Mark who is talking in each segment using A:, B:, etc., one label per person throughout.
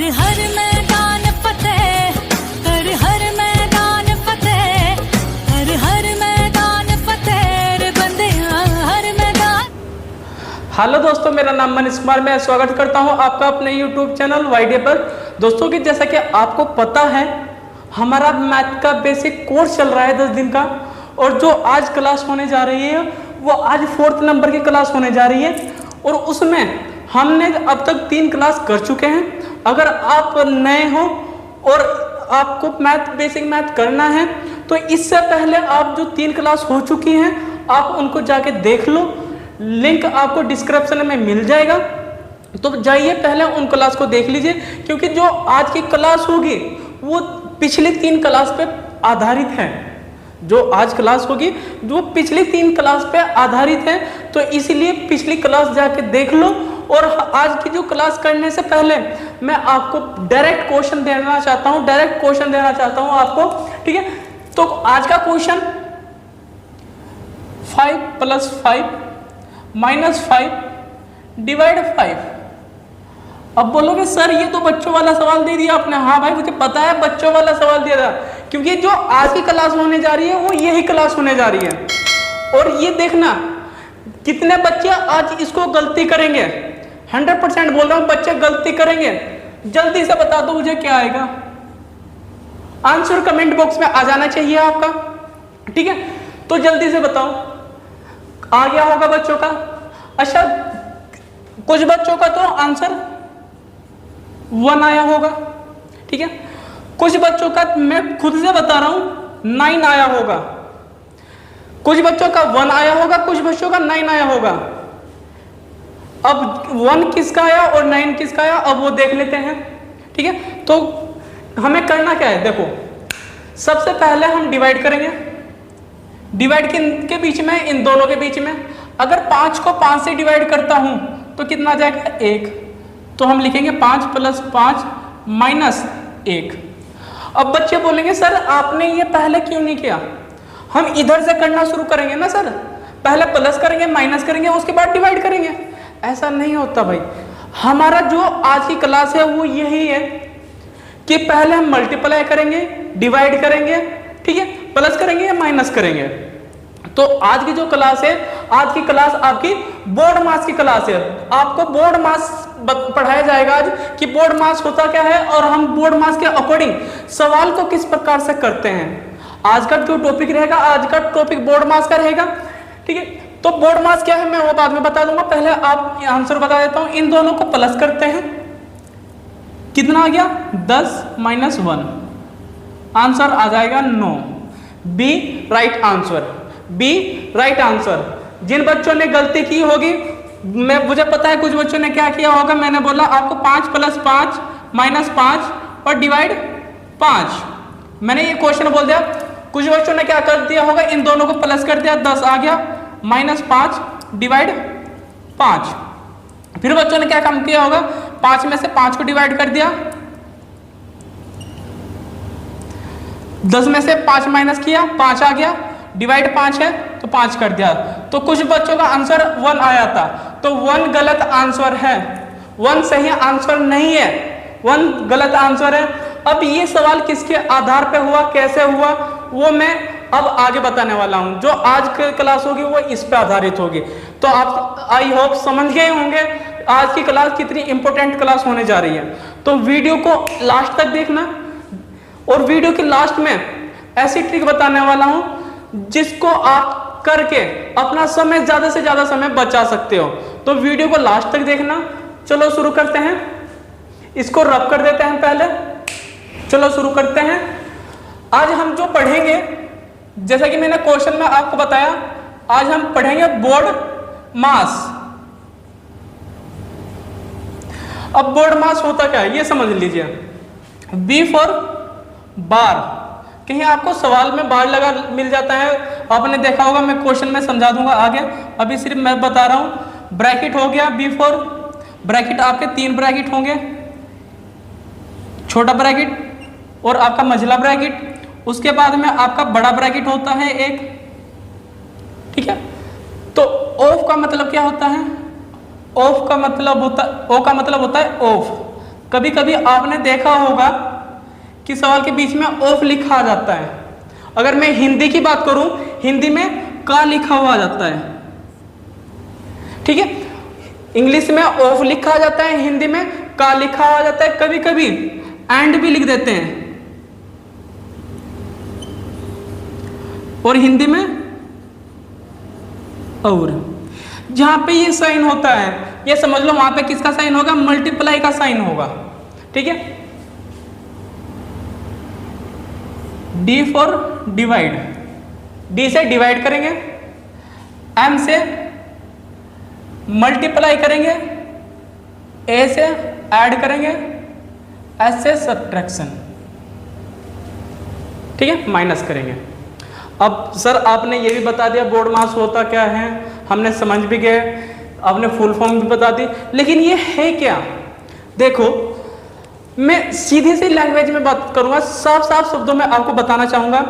A: हर मैदान फतेह, हर मैदान फतेह, हर मैदान फतेह रे बंदेया हर मैदान।
B: हेलो दोस्तों, मेरा नाम मनीष कुमार, मैं स्वागत करता हूं आपका अपने यूट्यूब चैनल वाईडे पर। दोस्तों की जैसा कि आपको पता है, हमारा मैथ का बेसिक कोर्स चल रहा है 10 दिन का, और जो आज क्लास होने जा रही है वो आज 4th नंबर की क्लास होने जा रही है। और उसमें हमने अब तक 3 क्लास कर चुके हैं। अगर आप नए हो और आपको बेसिक मैथ करना है तो इससे पहले आप जो 3 क्लास हो चुकी हैं आप उनको जाके देख लो, लिंक आपको डिस्क्रिप्शन में मिल जाएगा। तो जाइए पहले उन क्लास को देख लीजिए, क्योंकि जो आज की क्लास होगी वो पिछली 3 क्लास पे आधारित है। जो आज क्लास होगी वो पिछली 3 क्लास पे आधारित है, तो इसीलिए पिछली क्लास जाके देख लो। और आज की जो क्लास करने से पहले मैं आपको डायरेक्ट क्वेश्चन देना चाहता हूं आपको, ठीक है। तो आज का क्वेश्चन 5 + 5 - 5 / 5। अब बोलोगे सर ये तो बच्चों वाला सवाल दे दिया आपने। हाँ भाई, मुझे पता है बच्चों वाला सवाल दिया था, क्योंकि जो आज की क्लास होने जा रही है वो यही क्लास होने जा रही है। और ये देखना कितने बच्चे आज इसको गलती करेंगे। 100% बोल रहा हूं, बच्चे गलती करेंगे। जल्दी से बता दो मुझे क्या आएगा। आंसर कमेंट बॉक्स में आ जाना चाहिए आपका, ठीक है। तो जल्दी से बताओ, आ गया होगा बच्चों का। अच्छा, कुछ बच्चों का तो आंसर 1 आया होगा, ठीक है। कुछ बच्चों का मैं खुद से बता रहा हूं 9 आया होगा। कुछ बच्चों का 1 आया होगा, कुछ बच्चों का 9 आया होगा। अब 1 किसका आया और 9 किसका आया, अब वो देख लेते हैं, ठीक है। तो हमें करना क्या है, देखो सबसे पहले हम डिवाइड करेंगे। डिवाइड के बीच में, इन दोनों के बीच में अगर 5 को 5 से डिवाइड करता हूं तो कितना आ जाएगा, 1। तो हम लिखेंगे 5 + 5 - 1। अब बच्चे बोलेंगे सर आपने ये पहले क्यों नहीं किया। हम इधर से करना शुरू करेंगे ना सर, पहले प्लस करेंगे, माइनस करेंगे, उसके बाद डिवाइड करेंगे। ऐसा नहीं होता भाई। हमारा जो आज की क्लास है वो यही है कि पहले हम मल्टीप्लाई करेंगे, डिवाइड करेंगे, ठीक है, प्लस करेंगे या माइनस करेंगे। तो आज की जो क्लास है, आज की क्लास आपकी बोर्ड मास की क्लास है। आपको बोर्ड मास पढ़ाया जाएगा आज कि बोर्ड मास होता क्या है और हम बोर्ड मास के अकॉर्डिंग सवाल को किस प्रकार से करते हैं। आज का जो टॉपिक रहेगा, आज का टॉपिक बोर्ड मास का रहेगा, ठीक है। तो बोर्ड मास क्या है मैं वो बाद में बता दूंगा, पहले आप आंसर बता देता हूं। इन दोनों को प्लस करते हैं, कितना आ गया, 10 - 1, आंसर आ जाएगा 9। B right answer, B right answer. जिन बच्चों ने गलती की होगी, मुझे पता है कुछ बच्चों ने क्या किया होगा। मैंने बोला आपको 5 + 5 - 5 और डिवाइड 5, मैंने ये क्वेश्चन बोल दिया। कुछ बच्चों ने क्या कर दिया होगा, इन दोनों को प्लस कर दिया, 10 आ गया, -5 डिवाइड 5। फिर बच्चों ने क्या काम किया होगा, 5 में से 5 को डिवाइड कर दिया, 10 में से 5 माइनस किया, 5 आ गया, डिवाइड 5 है तो 5 कर दिया। तो कुछ बच्चों का आंसर 1 आया था, तो 1 गलत आंसर है, 1 सही आंसर नहीं है, 1 गलत आंसर है। अब ये सवाल किसके आधार पे हुआ, कैसे हुआ, वो मैं अब आगे बताने वाला हूं। जो आज की क्लास होगी वो इस पे आधारित होगी। तो आप आई होप समझ गए होंगे आज की क्लास कितनी इंपॉर्टेंट क्लास होने जा रही है। तो वीडियो को लास्ट तक देखना, और वीडियो के लास्ट में ऐसी ट्रिक बताने वाला हूं जिसको आप करके अपना समय, ज्यादा से ज्यादा समय बचा सकते हो। तो वीडियो को लास्ट तक देखना। चलो शुरू करते हैं, इसको रब कर देते हैं पहले। चलो शुरू करते हैं। आज हम जो पढ़ेंगे, जैसा कि मैंने क्वेश्चन में आपको बताया, आज हम पढ़ेंगे बोर्ड मास। अब बोर्ड मास होता क्या है ये समझ लीजिए। बी फॉर बार, कहीं आपको सवाल में बार लगा मिल जाता है, आपने देखा होगा, मैं क्वेश्चन में समझा दूंगा आगे, अभी सिर्फ मैं बता रहा हूं। ब्रैकेट हो गया, बी फॉर ब्रैकेट, आपके 3 ब्रैकेट होंगे, छोटा ब्रैकेट और आपका मझला ब्रैकेट, उसके बाद में आपका बड़ा ब्रैकेट होता है एक, ठीक है। तो ऑफ का मतलब क्या होता है, ऑफ का मतलब होता, ओ का मतलब होता है ऑफ, कभी कभी आपने देखा होगा कि सवाल के बीच में ऑफ लिखा आ जाता है। अगर मैं हिंदी की बात करूं, हिंदी में का लिखा हुआ आ जाता है, ठीक है। इंग्लिश में ऑफ लिखा आ जाता है, हिंदी में का लिखा आ जाता है, कभी कभी एंड भी लिख देते हैं, और हिंदी में और। जहां पे ये साइन होता है, ये समझ लो वहां पे किसका साइन होगा, मल्टीप्लाई का साइन होगा, ठीक है। डी फॉर डिवाइड, डी से डिवाइड करेंगे, एम से मल्टीप्लाई करेंगे, ए से ऐड करेंगे, एस से सब्ट्रैक्शन, ठीक है, माइनस करेंगे। अब सर आपने ये भी बता दिया बोर्ड मास होता क्या है, हमने समझ भी गए, आपने फुल फॉर्म भी बता दी, लेकिन ये है क्या। देखो मैं सीधी सी लैंग्वेज में बात करूंगा, साफ साफ शब्दों में आपको बताना चाहूंगा।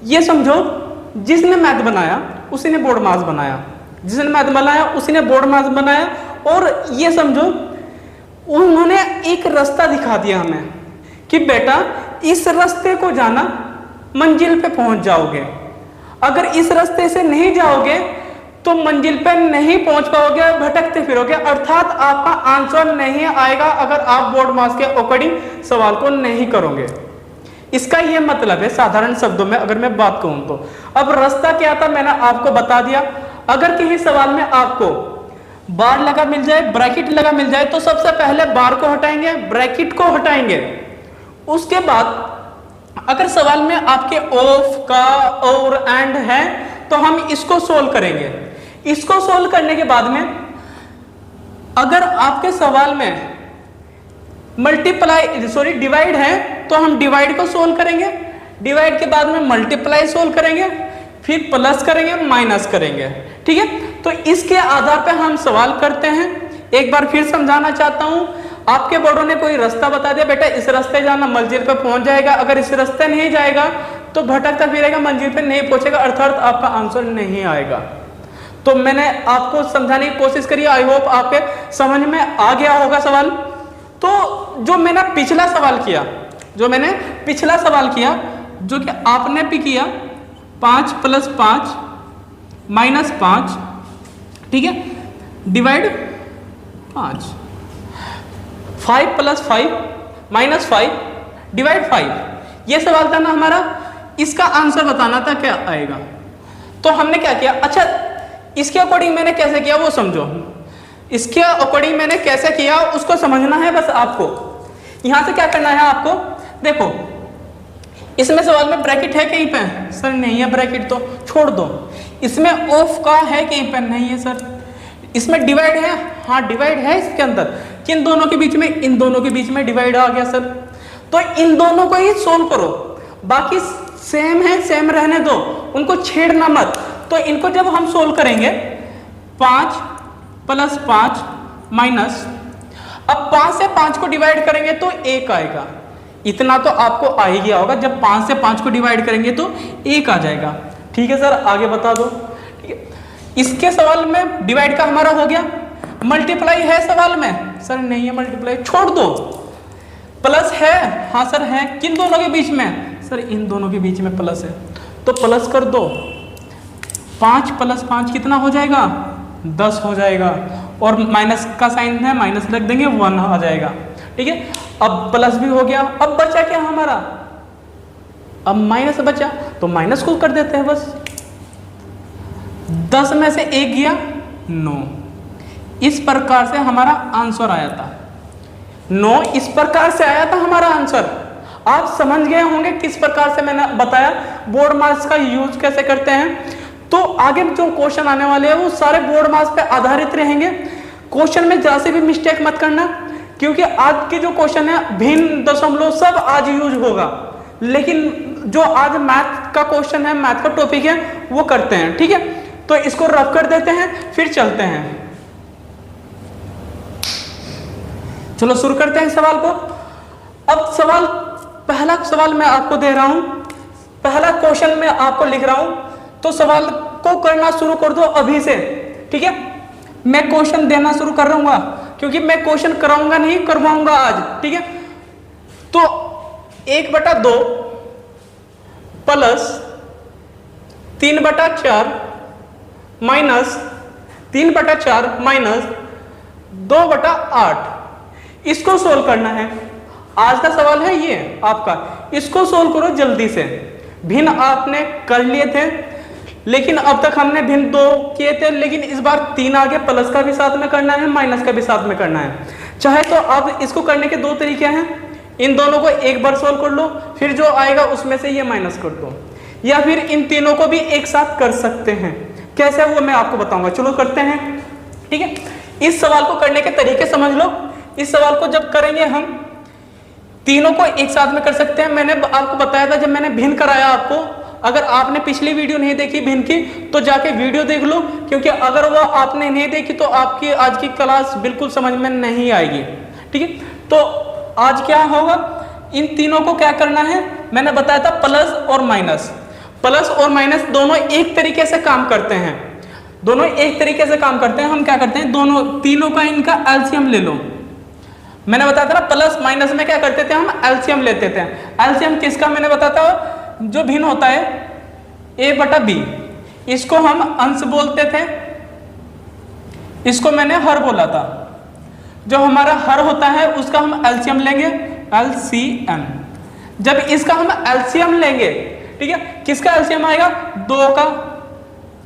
B: ये समझो जिसने मैथ बनाया उसी ने बोर्ड मास बनाया, जिसने मैथ बनाया उसी ने बोर्ड मास बनाया, और ये समझो उन्होंने एक रास्ता दिखा दिया हमें कि बेटा इस रास्ते को जाना, मंजिल पे पहुंच जाओगे। अगर इस रास्ते से नहीं जाओगे तो मंजिल पे नहीं पहुंच पाओगे, भटकते फिरोगे, अर्थात आपका आंसर नहीं आएगा अगर आप बोर्ड मास के अकॉर्डिंग सवाल को नहीं करोगे। इसका यह मतलब है साधारण शब्दों में अगर मैं बात कहूं तो। अब रास्ता क्या था मैंने आपको बता दिया। अगर किसी सवाल में आपको बार लगा मिल जाए, ब्रैकेट लगा मिल जाए, तो सबसे पहले बार को हटाएंगे, ब्रैकेट को हटाएंगे। उसके बाद अगर सवाल में आपके ऑफ का और एंड है तो हम इसको सोल्व करेंगे। इसको सोल्व करने के बाद में अगर आपके सवाल में डिवाइड है तो हम डिवाइड को सोल्व करेंगे, डिवाइड के बाद में मल्टीप्लाई सोल्व करेंगे, फिर प्लस करेंगे, माइनस करेंगे, ठीक है। तो इसके आधार पे हम सवाल करते हैं। एक बार फिर समझाना चाहता हूं, आपके बोर्डों ने कोई रास्ता बता दिया, बेटा इस रास्ते जाना, मंजिल पे पहुंच जाएगा। अगर इस रास्ते नहीं जाएगा तो भटकता फिरेगा, मंजिल पे नहीं पहुंचेगा, अर्थात आपका आंसर नहीं आएगा। तो मैंने आपको समझाने की कोशिश करी, आई होप आपके समझ में आ गया होगा सवाल। तो जो मैंने पिछला सवाल किया, जो कि आपने भी किया, 5 + 5 - 5, ठीक है, डिवाइड 5, 5 + 5 - 5 डिवाइड 5, ये सवाल था ना हमारा। इसका आंसर बताना था क्या आएगा। तो हमने क्या किया, अच्छा इसके अकॉर्डिंग मैंने कैसे किया वो समझो। इसके अकॉर्डिंग मैंने कैसे किया उसको समझना है बस आपको। यहां से क्या करना है आपको, देखो इसमें सवाल में ब्रैकेट है कहीं पे, सर नहीं है ब्रैकेट तो छोड़ दो। इसमें ऑफ का है कहीं पे, नहीं है सर। इसमें डिवाइड है, हाँ डिवाइड है इसके अंदर, किन दोनों के बीच में, इन दोनों के बीच में डिवाइड आ गया सर। तो इन दोनों को ही सोल्व करो, बाकी सेम है सेम रहने दो, उनको छेड़ना मत। तो इनको जब हम सोल्व करेंगे 5 + 5 माइनस, अब 5 से 5 को डिवाइड करेंगे तो 1 आएगा। इतना तो आपको आ ही गया होगा, जब 5 से 5 को डिवाइड करेंगे तो 1 आ जाएगा। ठीक है सर, आगे बता दो। ठीक है, इसके सवाल में डिवाइड का हमारा हो गया। मल्टीप्लाई है सवाल में, सर नहीं है मल्टीप्लाई, छोड़ दो। प्लस है, हाँ सर है, किन दोनों के बीच में, सर इन दोनों के बीच में प्लस है, तो प्लस कर दो। 5 + 5 कितना हो जाएगा, 10 हो जाएगा। और माइनस का साइन है, माइनस लग देंगे, 1 आ जाएगा। ठीक है, अब प्लस भी हो गया। अब बचा क्या हमारा, अब माइनस बचा, तो माइनस को कर देते हैं बस। 10 में से 1 गया 9। इस प्रकार से हमारा आंसर आया था 9, इस प्रकार से आया था हमारा आंसर। आप समझ गए होंगे किस प्रकार से मैंने बताया बोर्ड मार्क्स का यूज कैसे करते हैं। तो आगे जो क्वेश्चन आने वाले हैं वो सारे बोर्ड मार्क्स पे आधारित रहेंगे। क्वेश्चन में जरा से भी मिस्टेक मत करना, क्योंकि आज के जो क्वेश्चन है भिन्न दशमलव सब आज यूज होगा, लेकिन जो आज मैथ का क्वेश्चन है, मैथ का टॉपिक है, वो करते हैं। ठीक है, तो इसको रफ कर देते हैं, फिर चलते हैं। चलो शुरू करते हैं सवाल को। अब सवाल, पहला सवाल मैं आपको दे रहा हूं, पहला क्वेश्चन मैं आपको लिख रहा हूं, तो सवाल को करना शुरू कर दो अभी से। ठीक है, मैं क्वेश्चन देना शुरू कर रहूंगा, क्योंकि मैं क्वेश्चन कराऊंगा नहीं, करवाऊंगा आज, ठीक है। तो 1/2 प्लस 3/4 माइनस 3/4 माइनस 2/8, इसको सोल्व करना है। आज का सवाल है ये आपका, इसको सोल्व करो जल्दी से। भिन्न आपने कर लिए थे, लेकिन अब तक हमने भिन्न 2 किए थे, लेकिन इस बार 3 आ गया, प्लस का भी साथ में करना है, माइनस का भी साथ में करना है। चाहे तो अब इसको करने के 2 तरीके हैं, इन दोनों को एक बार सोल्व कर लो, फिर जो आएगा उसमें से ये माइनस कर दो, या फिर इन तीनों को भी एक साथ कर सकते हैं। कैसे वो मैं आपको बताऊंगा, चलो करते हैं, ठीक है। इस सवाल को करने के तरीके समझ लो। इस सवाल को जब करेंगे हम तीनों को एक साथ में कर सकते हैं। मैंने आपको बताया था जब मैंने भिन्न कराया आपको, अगर आपने पिछली वीडियो नहीं देखी भिन्न की तो जाके वीडियो देख लो, क्योंकि अगर वो आपने नहीं देखी तो आपकी आज की क्लास बिल्कुल समझ में नहीं आएगी, ठीक है। तो आज क्या होगा, इन तीनों को क्या करना है, मैंने बताया था प्लस और माइनस। प्लस और माइनस दोनों एक तरीके से काम करते हैं, दोनों एक तरीके से काम करते हैं। हम क्या करते हैं, दोनों तीनों का इनका एलसीएम ले लो। मैंने बताया था ना प्लस माइनस में क्या करते थे, हम एलसीएम लेते थे। एलसीएम किसका, मैंने बताया था जो भिन्न होता है a/b, इसको हम अंश बोलते थे, इसको मैंने हर बोला था। जो हमारा हर होता है उसका हम एलसीएम लेंगे, एलसीएम। जब इसका हम एलसीएम लेंगे, ठीक है, किसका एलसीएम आएगा, 2 का,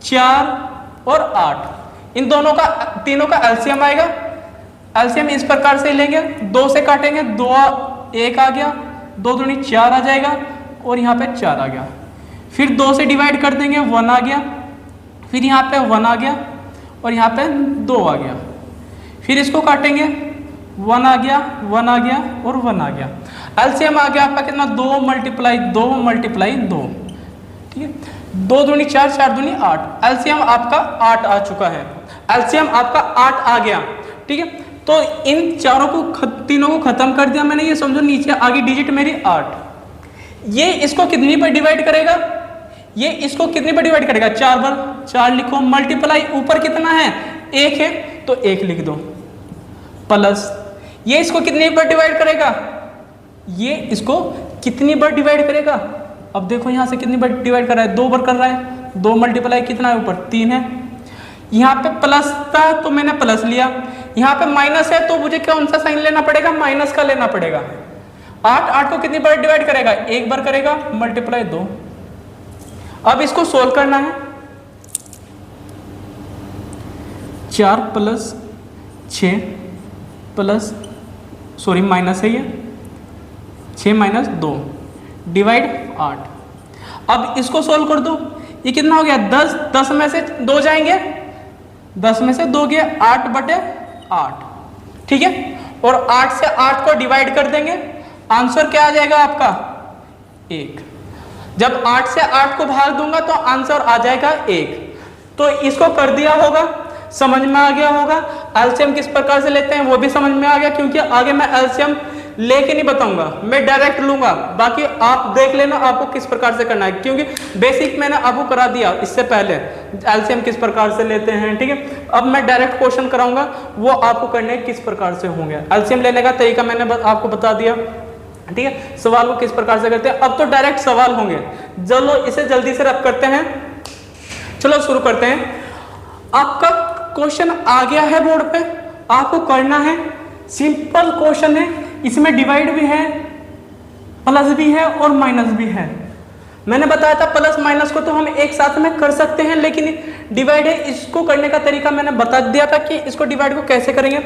B: 4 और 8, इन दोनों का, तीनों का एलसीएम आएगा। एलसीएम इस प्रकार से लेंगे, 2 से काटेंगे, 2 1 आ गया, 2 दूनी 4 आ जाएगा, और यहाँ पे 4 आ गया। फिर 2 से डिवाइड कर देंगे, 1 आ गया, फिर यहाँ पे 1 आ गया, और यहाँ पे 2 आ गया। फिर इसको काटेंगे, 1 आ गया, 1 आ गया, और 1 आ गया। एलसीएम आ गया आपका कितना, 2 × 2 × 2, ठीक है। 2 दूनी 4, 4 दूनी 8, एलसीएम आपका 8 आ चुका है, एलसीएम आपका 8 आ गया, ठीक है। तो इन चारों को, तीनों को खत्म कर दिया मैंने, ये समझो नीचे आगे डिजिट मेरी 8। ये इसको कितनी पर डिवाइड करेगा, ये इसको कितनी पर डिवाइड करेगा, 4 बार। 4 लिखो, मल्टीप्लाई ऊपर कितना है, 1 है तो 1 लिख दो, प्लस ये इसको कितनी बार डिवाइड करेगा, ये इसको कितनी बार डिवाइड करेगा। अब देखो यहां से कितनी बार डिवाइड कर रहा है, 2 बार कर रहा है। 2 मल्टीप्लाई कितना है ऊपर, 3 है। यहाँ पे प्लस था तो मैंने प्लस लिया, यहाँ पे माइनस है तो मुझे कौन सा साइन लेना पड़ेगा, माइनस का लेना पड़ेगा। 8 को कितनी बार डिवाइड करेगा, 1 बार करेगा, मल्टीप्लाई 2। अब इसको सोल्व करना है, 4 + 6 प्लस, सॉरी माइनस है ये, 6 - 2 डिवाइड 8। अब इसको सोल्व कर दो, ये कितना हो गया, 10। 10 में से 2 जाएंगे, 10 में से 2 गए, 8/8, ठीक है। और 8 से 8 को डिवाइड कर देंगे, आंसर क्या आ जाएगा आपका, 1। जब 8 से 8 को भाग दूंगा तो आंसर आ जाएगा 1। तो इसको कर दिया होगा, समझ में आ गया होगा। एलसीएम किस प्रकार से लेते हैं वो भी समझ में आ गया, क्योंकि आगे मैं एलसीएम लेके नहीं बताऊंगा, मैं डायरेक्ट लूंगा। बाकी आप देख लेना आपको किस प्रकार से करना है, क्योंकि बेसिक मैंने आपको करा दिया इससे पहले, एलसीएम किस प्रकार से लेते हैं, ठीक है। अब मैं डायरेक्ट क्वेश्चन कराऊंगा, वो आपको करने किस प्रकार से होंगे। एलसीएम लेने का तरीका मैंने आपको बता दिया, ठीक है। सवाल को किस प्रकार से करते हैं, अब तो डायरेक्ट सवाल होंगे। चलो इसे जल्दी से रब करते हैं, चलो शुरू करते हैं। आपका क्वेश्चन आ गया है बोर्ड पे, आपको करना है, सिंपल क्वेश्चन है। इसमें डिवाइड भी है, प्लस भी है और माइनस भी है। मैंने बताया था प्लस माइनस को तो हम एक साथ में कर सकते हैं, लेकिन डिवाइड है, इसको करने का तरीका मैंने बता दिया था कि इसको डिवाइड को कैसे करेंगे।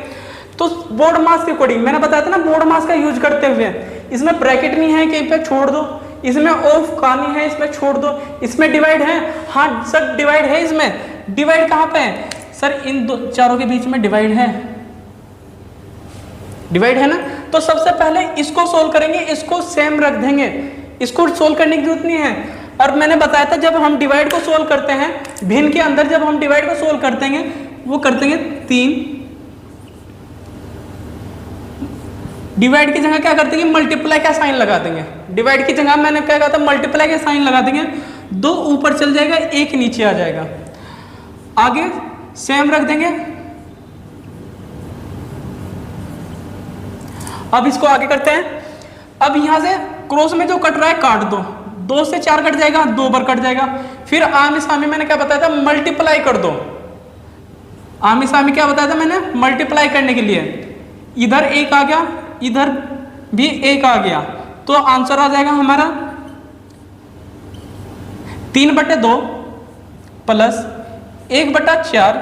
B: तो बोर्ड मास के अकॉर्डिंग मैंने बताया था ना, बोर्ड मास का यूज करते हुए, इसमें ब्रैकेट नहीं है कहीं पे छोड़ दो, इसमें ऑफ कहानी है इसमें छोड़ दो, इसमें डिवाइड है, हाँ सर डिवाइड है, इसमें डिवाइड कहाँ पे है सर, इन दो चारों के बीच में डिवाइड है, डिवाइड है ना। तो सबसे पहले इसको सोल्व करेंगे, इसको सेम रख देंगे, इसको सोल्व करने की जरूरत नहीं है। और मैंने बताया था जब हम डिवाइड को सोल्व करते हैं, भिन्न के अंदर जब हम डिवाइड को सोल्व करते हैं, वो करते हैं 3, डिवाइड की जगह क्या करते हैं, मल्टीप्लाई का साइन लगा देंगे। डिवाइड की जगह मैंने क्या कहा था, मल्टीप्लाई का साइन लगा देंगे, 2 ऊपर चल जाएगा, 1 नीचे आ जाएगा, आगे सेम रख देंगे, अब इसको आगे करते हैं। अब यहाँ से क्रॉस में जो कट रहा है काट दो, 2 से 4 कट जाएगा, 2 बार कट जाएगा। फिर आमी सामी मैंने क्या बताया था, मल्टीप्लाई कर दो। आमी सामी क्या बताया था मैंने, मल्टीप्लाई करने के लिए। इधर 1 आ गया, इधर भी 1 आ गया, तो आंसर आ जाएगा हमारा 3/2 प्लस 1/4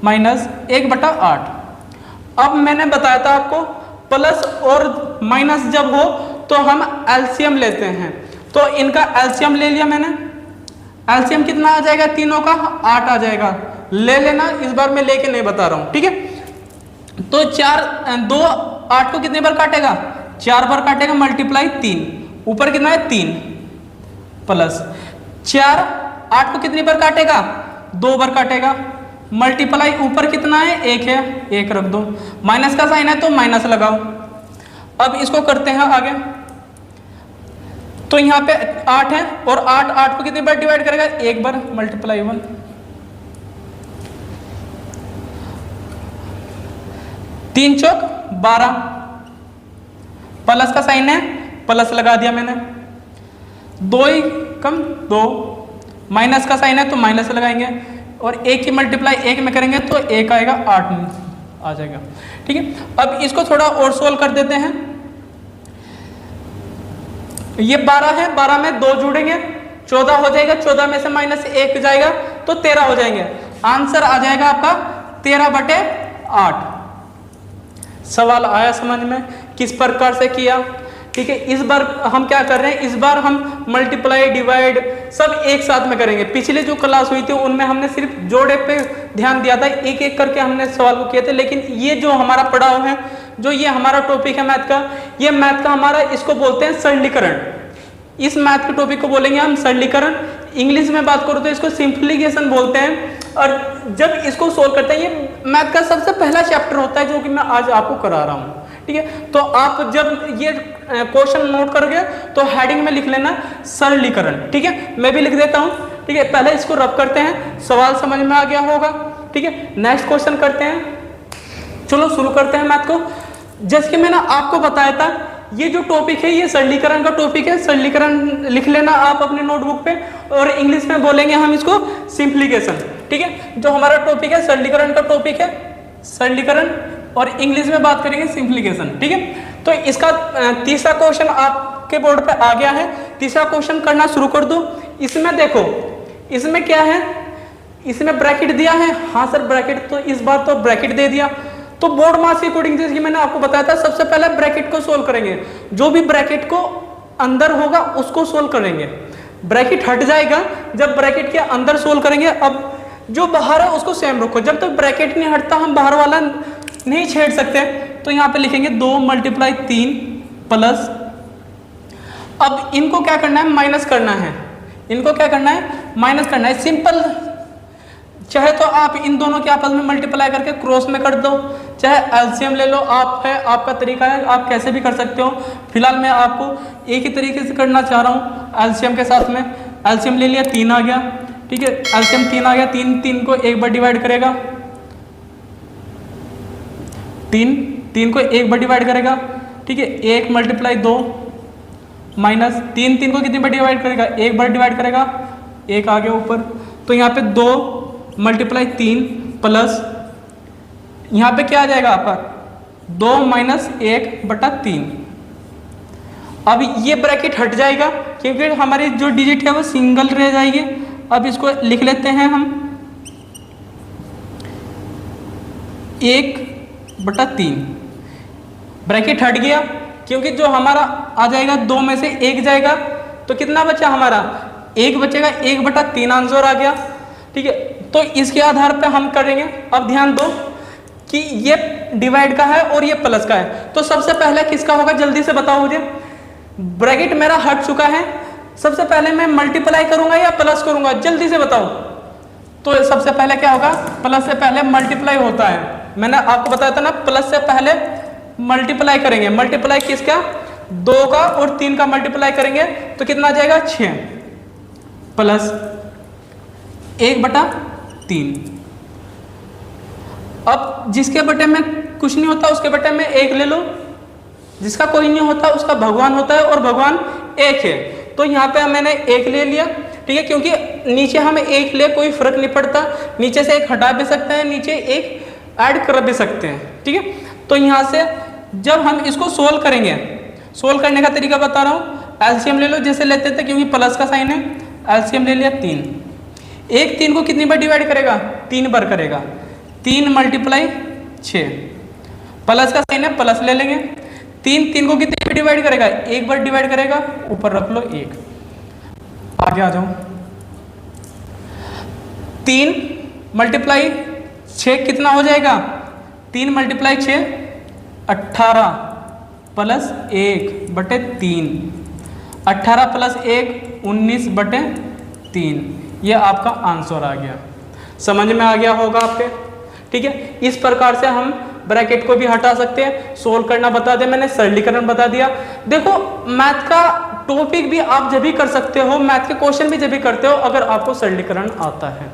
B: माइनस 1/8। अब मैंने बताया था आपको प्लस और माइनस जब हो तो हम एलसीएम लेते हैं, तो इनका एलसीएम ले लिया मैंने। एलसीएम कितना आ जाएगा तीनों का, 8 आ जाएगा। ले लेना, इस बार मैं लेके नहीं बता रहा हूं, ठीक है। तो 2 8 को कितने बार काटेगा, 4 बार काटेगा, मल्टीप्लाई 3, ऊपर कितना है 3 प्लस 4 8 को कितनी बार काटेगा, 2 बार काटेगा, मल्टीप्लाई ऊपर कितना है 1 है, 1 रख दो। माइनस का साइन है तो माइनस लगाओ। अब इसको करते हैं आगे। तो यहाँ पे 8 है और 8 को कितनी बार डिवाइड करेगा, 1 बार, मल्टीप्लाई 1। 3 चौक 12, प्लस का साइन है, प्लस लगा दिया मैंने। 2 ही कम 2, माइनस का साइन है तो माइनस लगाएंगे, और 1 की मल्टीप्लाई 1 में करेंगे तो 1 आएगा, 8 आ जाएगा, ठीक है। अब इसको थोड़ा और सोल्व कर देते हैं। ये 12 है, 12 में 2 जुड़ेंगे, 14 हो जाएगा, 14 में से माइनस 1 जाएगा तो 13 हो जाएंगे। आंसर आ जाएगा आपका 13/8। सवाल आया समझ में, किस प्रकार से किया, ठीक है। इस बार हम क्या कर रहे हैं, इस बार हम मल्टीप्लाई डिवाइड सब एक साथ में करेंगे। पिछले जो क्लास हुई थी उनमें हमने सिर्फ जोड़े पे ध्यान दिया था, एक एक करके हमने सवाल को किए थे। लेकिन ये जो हमारा पढ़ाव है, जो ये हमारा टॉपिक है मैथ का, ये मैथ का हमारा, इसको बोलते हैं सरलीकरण। इस मैथ के टॉपिक को बोलेंगे हम सरलीकरण। इंग्लिश में बात करो तो इसको सिंप्लीफिकेशन बोलते हैं। और जब इसको सोल्व करते हैं, ये मैथ का सबसे पहला चैप्टर होता है जो कि मैं आज आपको करा रहा हूँ, ठीक है। तो आप जब ये क्वेश्चन नोट करोगे तो हेडिंग में लिख लेना सरलीकरण, ठीक है। मैं भी लिख देता हूँ, ठीक है। पहले इसको रब करते हैं, सवाल समझ में आ गया होगा, ठीक है। नेक्स्ट क्वेश्चन करते हैं, चलो शुरू करते हैं मैथ को। जैसे कि मैंने आपको बताया था, ये जो टॉपिक है ये सरलीकरण का टॉपिक है। सरलीकरण लिख लेना आप अपने नोटबुक पे, और इंग्लिश में बोलेंगे हम इसको सिंप्लीफिकेशन, ठीक है। जो हमारा टॉपिक है सरलीकरण का टॉपिक है सरलीकरण, और इंग्लिश में बात करेंगे सिंप्लीफिकेशन, ठीक है। तो इसका तीसरा क्वेश्चन आपके बोर्ड पे आ गया है। तीसरा क्वेश्चन करना शुरू कर दो। इसमें देखो, इसमें क्या है, इसमें ब्रैकेट दिया है, हाँ सर ब्रैकेट, तो इस बार तो ब्रैकेट दे दिया। तो बोर्ड मार्क्स के अकॉर्डिंग जैसे कि मैंने आपको बताया था, सबसे पहले ब्रैकेट को सोल्व करेंगे। जो भी ब्रैकेट को अंदर होगा उसको सोल्व करेंगे। ब्रैकेट हट जाएगा जब ब्रैकेट के अंदर सोल्व करेंगे। अब जो बाहर है उसको सेम रखो, जब तक ब्रैकेट नहीं हटता हम बाहर वाला नहीं छेड़ सकते। तो यहाँ पे लिखेंगे 2 × 3 प्लस, अब इनको क्या करना है, माइनस करना है। इनको क्या करना है, माइनस करना है। सिंपल, चाहे तो आप इन दोनों के आपस में मल्टीप्लाई करके क्रॉस में कर दो, चाहे एलसीएम ले लो, आप है, आपका तरीका है, आप कैसे भी कर सकते हो। फिलहाल मैं आपको एक ही तरीके से करना चाह रहा हूँ एलसीएम के साथ में। एलसीएम ले लिया, 3 आ गया, ठीक है। एलसीएम 3 आ गया, 3 को 1 बार डिवाइड करेगा, 3 को 1 बार डिवाइड करेगा, ठीक है। 1 × 2 माइनस 3 को कितनी बार डिवाइड करेगा, 1 बार डिवाइड करेगा, 1 आ गया ऊपर। तो यहाँ पे 2 × 3 प्लस, यहाँ पे क्या आ जाएगा आपका 2 - 1/3। अब ये ब्रैकेट हट जाएगा क्योंकि हमारी जो डिजिट है वो सिंगल रह जाएगी। अब इसको लिख लेते हैं हम 1/3। ब्रैकेट हट गया क्योंकि जो हमारा आ जाएगा 2 में से 1 जाएगा, तो कितना बचा हमारा, 1 बचेगा, 1/3 आंसर आ गया, ठीक है। तो इसके आधार पे हम करेंगे। अब ध्यान दो कि ये डिवाइड का है और ये प्लस का है, तो सबसे पहले किसका होगा, जल्दी से बताओ मुझे। ब्रैकेट मेरा हट चुका है, सबसे पहले मैं मल्टीप्लाई करूंगा या प्लस करूंगा, जल्दी से बताओ। तो सबसे पहले क्या होगा, प्लस से पहले मल्टीप्लाई होता है। मैंने आपको बताया था ना, प्लस से पहले मल्टीप्लाई करेंगे। मल्टीप्लाई किसका, 2 का और 3 का मल्टीप्लाई करेंगे तो कितना आ जाएगा, 6 प्लस 1/3। अब जिसके बटे में कुछ नहीं होता उसके बटे में 1 ले लो, जिसका कोई नहीं होता उसका भगवान होता है और भगवान 1 है। तो यहाँ पे मैंने 1 ले लिया, ठीक है, क्योंकि नीचे हम 1 ले कोई फर्क नहीं पड़ता, नीचे से 1 हटा भी सकते हैं, नीचे 1 ऐड कर भी सकते हैं, ठीक है। तो यहाँ से जब हम इसको सोल्व करेंगे, सोल्व करने का तरीका बता रहा हूँ। एलसीएम ले लो जैसे लेते थे, क्योंकि प्लस का साइन है, एलसीएम ले लिया 3। 1 3 को कितनी बार डिवाइड करेगा? 3 बार करेगा। 3 × 6, प्लस का साइन है प्लस ले लेंगे। 3 3 को कितनी बार डिवाइड करेगा? 1 बार डिवाइड करेगा, ऊपर रख लो 1। आगे आ जाओ। 3 × 6 कितना हो जाएगा? 3 × 6 18 प्लस 1/3, 18 प्लस 1 19/3। ये आपका आंसर आ गया। समझ में आ गया होगा आपके, ठीक है। इस प्रकार से हम ब्रैकेट को भी हटा सकते हैं। सोल्व करना बता दिया मैंने, सरलीकरण बता दिया। देखो मैथ का टॉपिक भी आप जब भी कर सकते हो, मैथ के क्वेश्चन भी जब भी करते हो अगर आपको सरलीकरण आता है।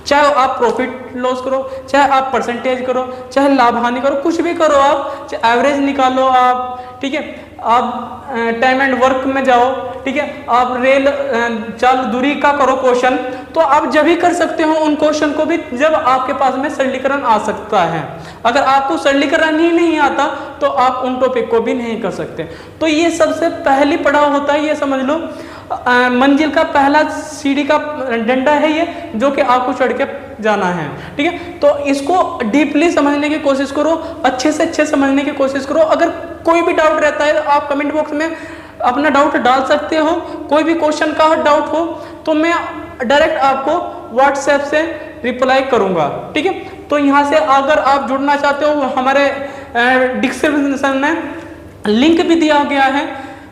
B: चाहे आप प्रॉफिट लॉस करो, चाहे आप परसेंटेज करो, चाहे लाभ हानि करो, कुछ भी करो आप, चाहे एवरेज निकालो आप, ठीक है, आप टाइम एंड वर्क में जाओ, ठीक है, आप रेल चाल दूरी का करो क्वेश्चन, तो आप जब भी कर सकते हो उन क्वेश्चन को भी जब आपके पास में सरलीकरण आ सकता है। अगर आपको सरलीकरण ही नहीं आता तो आप उन टॉपिक को भी नहीं कर सकते। तो ये सबसे पहली पड़ाव होता है, ये समझ लो मंजिल का पहला सीढ़ी का डंडा है ये, जो कि आपको चढ़ के जाना है, ठीक है। तो इसको डीपली समझने की कोशिश करो, अच्छे से अच्छे समझने की कोशिश करो। अगर कोई भी डाउट रहता है आप कमेंट बॉक्स में अपना डाउट डाल सकते हो। कोई भी क्वेश्चन का डाउट हो तो मैं डायरेक्ट आपको व्हाट्सएप से रिप्लाई करूंगा, ठीक है। तो यहाँ से अगर आप जुड़ना चाहते हो, हमारे डिस्क्रिप्शन में लिंक भी दिया गया है,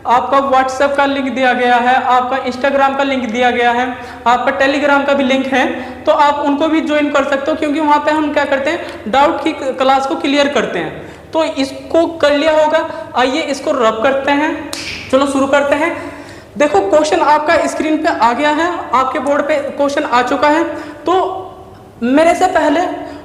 B: आपका व्हाट्सएप का लिंक दिया गया है, आपका इंस्टाग्राम का लिंक दिया गया है, आपका टेलीग्राम का भी लिंक है, तो आप उनको भी ज्वाइन कर सकते हो, क्योंकि वहाँ पे हम क्या करते हैं, डाउट की क्लास को क्लियर करते हैं। तो इसको कर लिया होगा, आइए इसको रब करते हैं, चलो शुरू करते हैं। देखो क्वेश्चन आपका स्क्रीन पे आ गया है, आपके बोर्ड पे क्वेश्चन आ चुका है। तो मेरे से पहले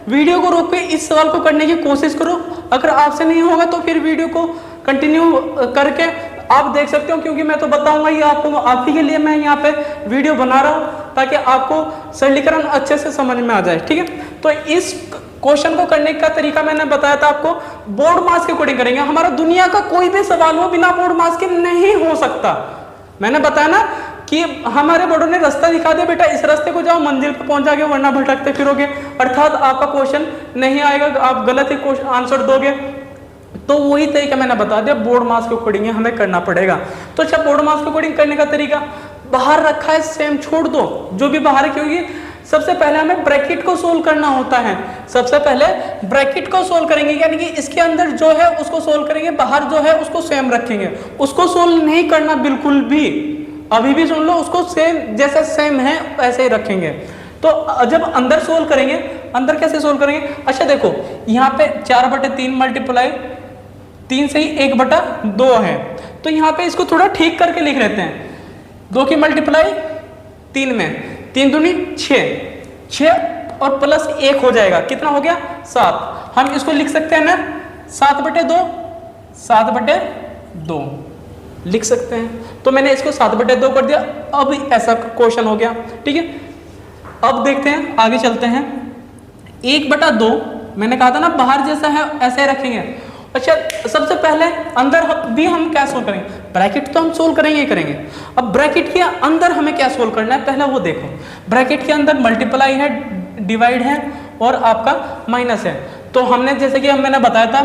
B: वीडियो को रोक के इस सवाल को करने की कोशिश करो। अगर आपसे नहीं होगा तो फिर वीडियो को कंटिन्यू करके आप देख सकते हो, क्योंकि मैं तो बताऊंगा ये आपको, आप ही के लिए मैं यहाँ पे वीडियो बना रहा हूँ ताकि आपको सरलीकरण अच्छे से समझ में आ जाए, ठीक है। तो इस क्वेश्चन को करने का तरीका मैंने बताया था आपको, बोर्ड मास के अकॉर्डिंग करेंगे। हमारा दुनिया का कोई भी सवाल हो बिना बोर्ड मास के नहीं हो सकता। मैंने बताया ना कि हमारे बोर्डों ने रास्ता दिखा दिया, बेटा इस रास्ते को जाओ, मंजिल पे पहुंच जाओगे, वरना भटकते फिरोगे, अर्थात आपका क्वेश्चन नहीं आएगा, आप गलत ही क्वेश्चन आंसर दोगे। तो वही तरीका मैंने बता दिया, बोर्ड मास के अकॉर्डिंग हमें करना पड़ेगा। तो अच्छा, बोर्ड मास के अकॉर्डिंग करने का तरीका, बाहर रखा है सेम छोड़ दो जो भी बाहर है, क्योंकि सबसे पहले हमें ब्रैकेट को सोल्व करना होता है। सबसे पहले ब्रैकेट को सोल्व करेंगे, यानी कि इसके अंदर जो है उसको सोल्व करेंगे, बाहर जो है उसको सेम रखेंगे। उसको सोल्व नहीं करना बिल्कुल भी, अभी भी सुन लो, उसको सेम जैसा सेम है वैसे ही रखेंगे। तो जब अंदर सोल्व करेंगे, अंदर कैसे सोल्व करेंगे? अच्छा देखो, यहाँ पे 4/3 मल्टीप्लाई 3 से ही 1/2 है, तो यहाँ पे इसको थोड़ा ठीक करके लिख लेते हैं। 2 की मल्टीप्लाई 3 में, 3 दूनी 6 और प्लस 1 हो जाएगा, कितना हो गया? 7। हम इसको लिख सकते हैं ना 7/2, 7/2 लिख सकते हैं। तो मैंने इसको 7/2 कर दिया। अब ऐसा क्वेश्चन हो गया, ठीक है। अब देखते हैं, आगे चलते हैं। 1/2 मैंने कहा था ना, बाहर जैसा है ऐसे रखेंगे। अच्छा, सबसे पहले अंदर भी हम क्या सोल्व करेंगे? ब्रैकेट तो हम सोल्व करेंगे ही करेंगे। अब ब्रैकेट के अंदर हमें क्या सोल्व करना है, पहले वो देखो। ब्रैकेट के अंदर मल्टीप्लाई है, डिवाइड है और आपका माइनस है। तो हमने जैसे कि मैंने बताया था,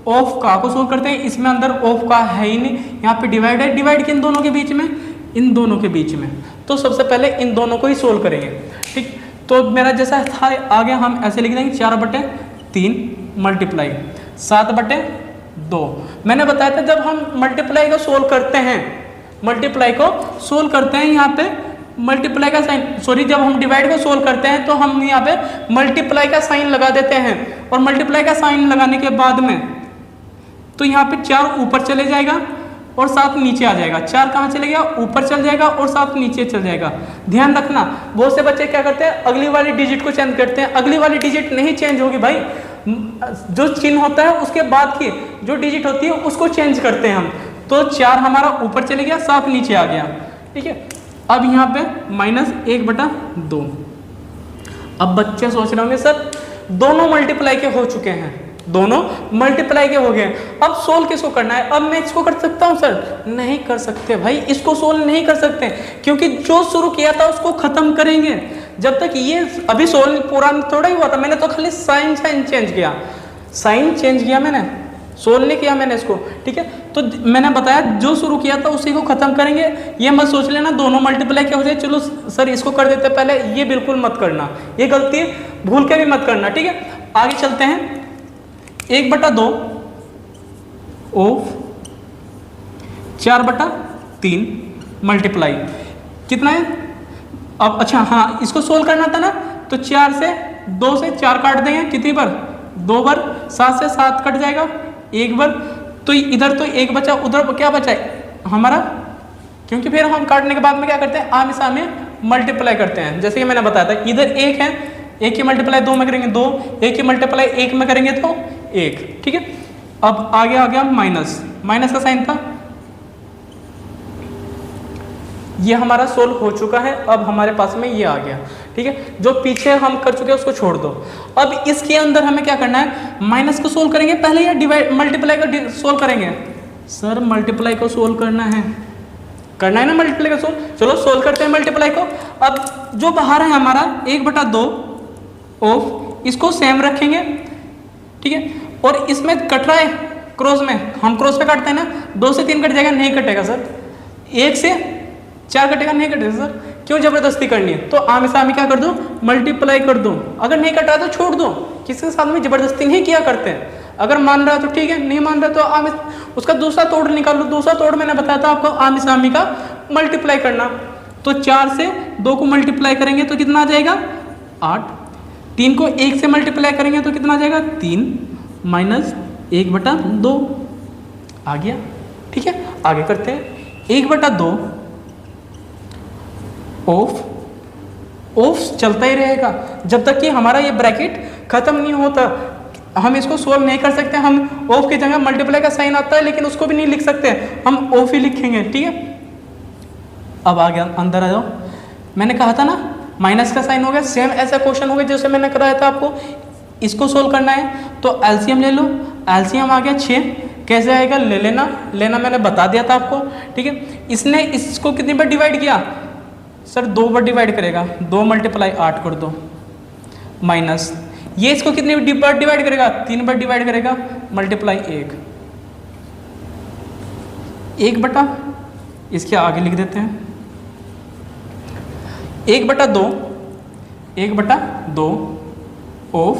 B: ऑफ का को सोल्व करते हैं, इसमें अंदर ऑफ का है ही नहीं, यहाँ पे डिवाइड है। डिवाइड के इन दोनों के बीच में, इन दोनों के बीच में, तो सबसे पहले इन दोनों को ही सोल्व करेंगे, ठीक। तो मेरा जैसा था आगे हम ऐसे लिख देंगे, 4/3 मल्टीप्लाई 7/2। मैंने बताया था जब हम मल्टीप्लाई को सोल्व करते हैं, मल्टीप्लाई को सोल्व करते हैं, यहाँ पे मल्टीप्लाई का साइन, सॉरी, जब हम डिवाइड को सोल्व करते हैं तो हम यहाँ पे मल्टीप्लाई का साइन लगा देते हैं। और मल्टीप्लाई का साइन लगाने के बाद में तो यहाँ पे 4 ऊपर चले जाएगा और 7 नीचे आ जाएगा। 4 कहाँ चले गया? ऊपर चल जाएगा और 7 नीचे चल जाएगा। ध्यान रखना, बहुत से बच्चे क्या करते हैं, अगली वाली डिजिट को चेंज करते हैं। अगली वाली डिजिट नहीं चेंज होगी भाई, जो चिन्ह होता है उसके बाद की जो डिजिट होती है उसको चेंज करते हैं हम। तो 4 हमारा ऊपर चले गया, साफ नीचे आ गया, ठीक है। अब यहाँ पे -1/2। अब बच्चे सोच रहे होंगे सर दोनों मल्टीप्लाई के हो चुके हैं, दोनों मल्टीप्लाई के हो गए, अब सोल्व किसको करना है? अब मैं इसको कर सकता हूँ सर? नहीं कर सकते भाई, इसको सोल्व नहीं कर सकते, क्योंकि जो शुरू किया था उसको खत्म करेंगे। जब तक ये अभी सोल्व पूरा थोड़ा ही हुआ था, मैंने तो खाली साइन चेंज किया, साइन चेंज किया मैंने, सोल्व नहीं किया मैंने इसको, ठीक है। तो मैंने बताया जो शुरू किया था उसी को खत्म करेंगे। ये मत सोच लेना दोनों मल्टीप्लाई क्या हो जाए, चलो सर इसको कर देते पहले, ये बिल्कुल मत करना, ये गलती भूल के भी मत करना, ठीक है। आगे चलते हैं। 1/2 ऑफ 4/3 मल्टीप्लाई कितना है? अब अच्छा हाँ, इसको सोल्व करना था ना, तो 2 से 4 काट देंगे, कितनी बार? 2 बार। 7 से 7 कट जाएगा, 1 बार। तो इधर तो 1 बचा, उधर क्या बचा है हमारा? क्योंकि फिर हम काटने के बाद में क्या करते हैं, आमने सामने मल्टीप्लाई करते हैं। जैसे कि मैंने बताया था, इधर 1 है, 1 की मल्टीप्लाई 2 में करेंगे 2, 1 की मल्टीप्लाई 1 में करेंगे तो 1, ठीक है। अब आगे आ गया माइनस का साइन था, ये हमारा सोल्व हो चुका है। अब हमारे पास में ये आ गया, ठीक है। जो पीछे हम कर चुके हैं उसको छोड़ दो। अब इसके अंदर हमें क्या करना है, माइनस को सोल्व करेंगे पहले या डिवाइड मल्टीप्लाई को सोल्व करेंगे? सर मल्टीप्लाई को सोल्व करना है ना, मल्टीप्लाई को सोल्व। चलो सोल्व करते हैं मल्टीप्लाई को। अब जो बाहर है हमारा 1/2 ऑफ, इसको सेम रखेंगे, ठीक है। और इसमें कट रहा है क्रॉस में, हम क्रॉस पे काटते हैं ना, 2 से 3 कट जाएगा, नहीं कटेगा सर। 1 से 4 कटेगा, नहीं कटेगा सर। क्यों जबरदस्ती करनी है? तो आम से आम क्या कर दो, मल्टीप्लाई कर दो। अगर नहीं कटा तो छोड़ दो, किसी के साथ में जबरदस्ती नहीं किया करते हैं। अगर मान रहा है तो ठीक है, नहीं मान रहा तो आम उसका दूसरा तोड़ निकाल लो। दूसरा तोड़ मैंने बताया था आपको, आम सामी का मल्टीप्लाई करना। तो 4 से 2 को मल्टीप्लाई करेंगे तो कितना आ जाएगा, 8। 3 को 1 से मल्टीप्लाई करेंगे तो कितना आ जाएगा, 3 माइनस 1/2 आ गया, ठीक है। आगे करते हैं। 1/2 ऑफ चलता ही रहेगा जब तक कि हमारा ये ब्रैकेट खत्म नहीं होता। हम इसको सोल्व नहीं कर सकते, हम ऑफ की जगह मल्टीप्लाई का साइन आता है लेकिन उसको भी नहीं लिख सकते, हम ऑफ ही लिखेंगे, ठीक है। अब आ गया, अंदर आ जाओ। मैंने कहा था ना माइनस का साइन हो गया, सेम ऐसा क्वेश्चन हो गया जैसे मैंने कराया था आपको। इसको सोल्व करना है तो एलसीएम ले लो, एलसीएम आ गया 6। कैसे आएगा, ले लेना मैंने बता दिया था आपको, ठीक है। इसने इसको कितनी बार डिवाइड किया सर, 2 बार डिवाइड करेगा, 2 × 8 कर दो, माइनस ये इसको कितनी बार डिवाइड करेगा, 3 बार डिवाइड करेगा, मल्टीप्लाई 1 इसके आगे लिख देते हैं 1/2 ऑफ।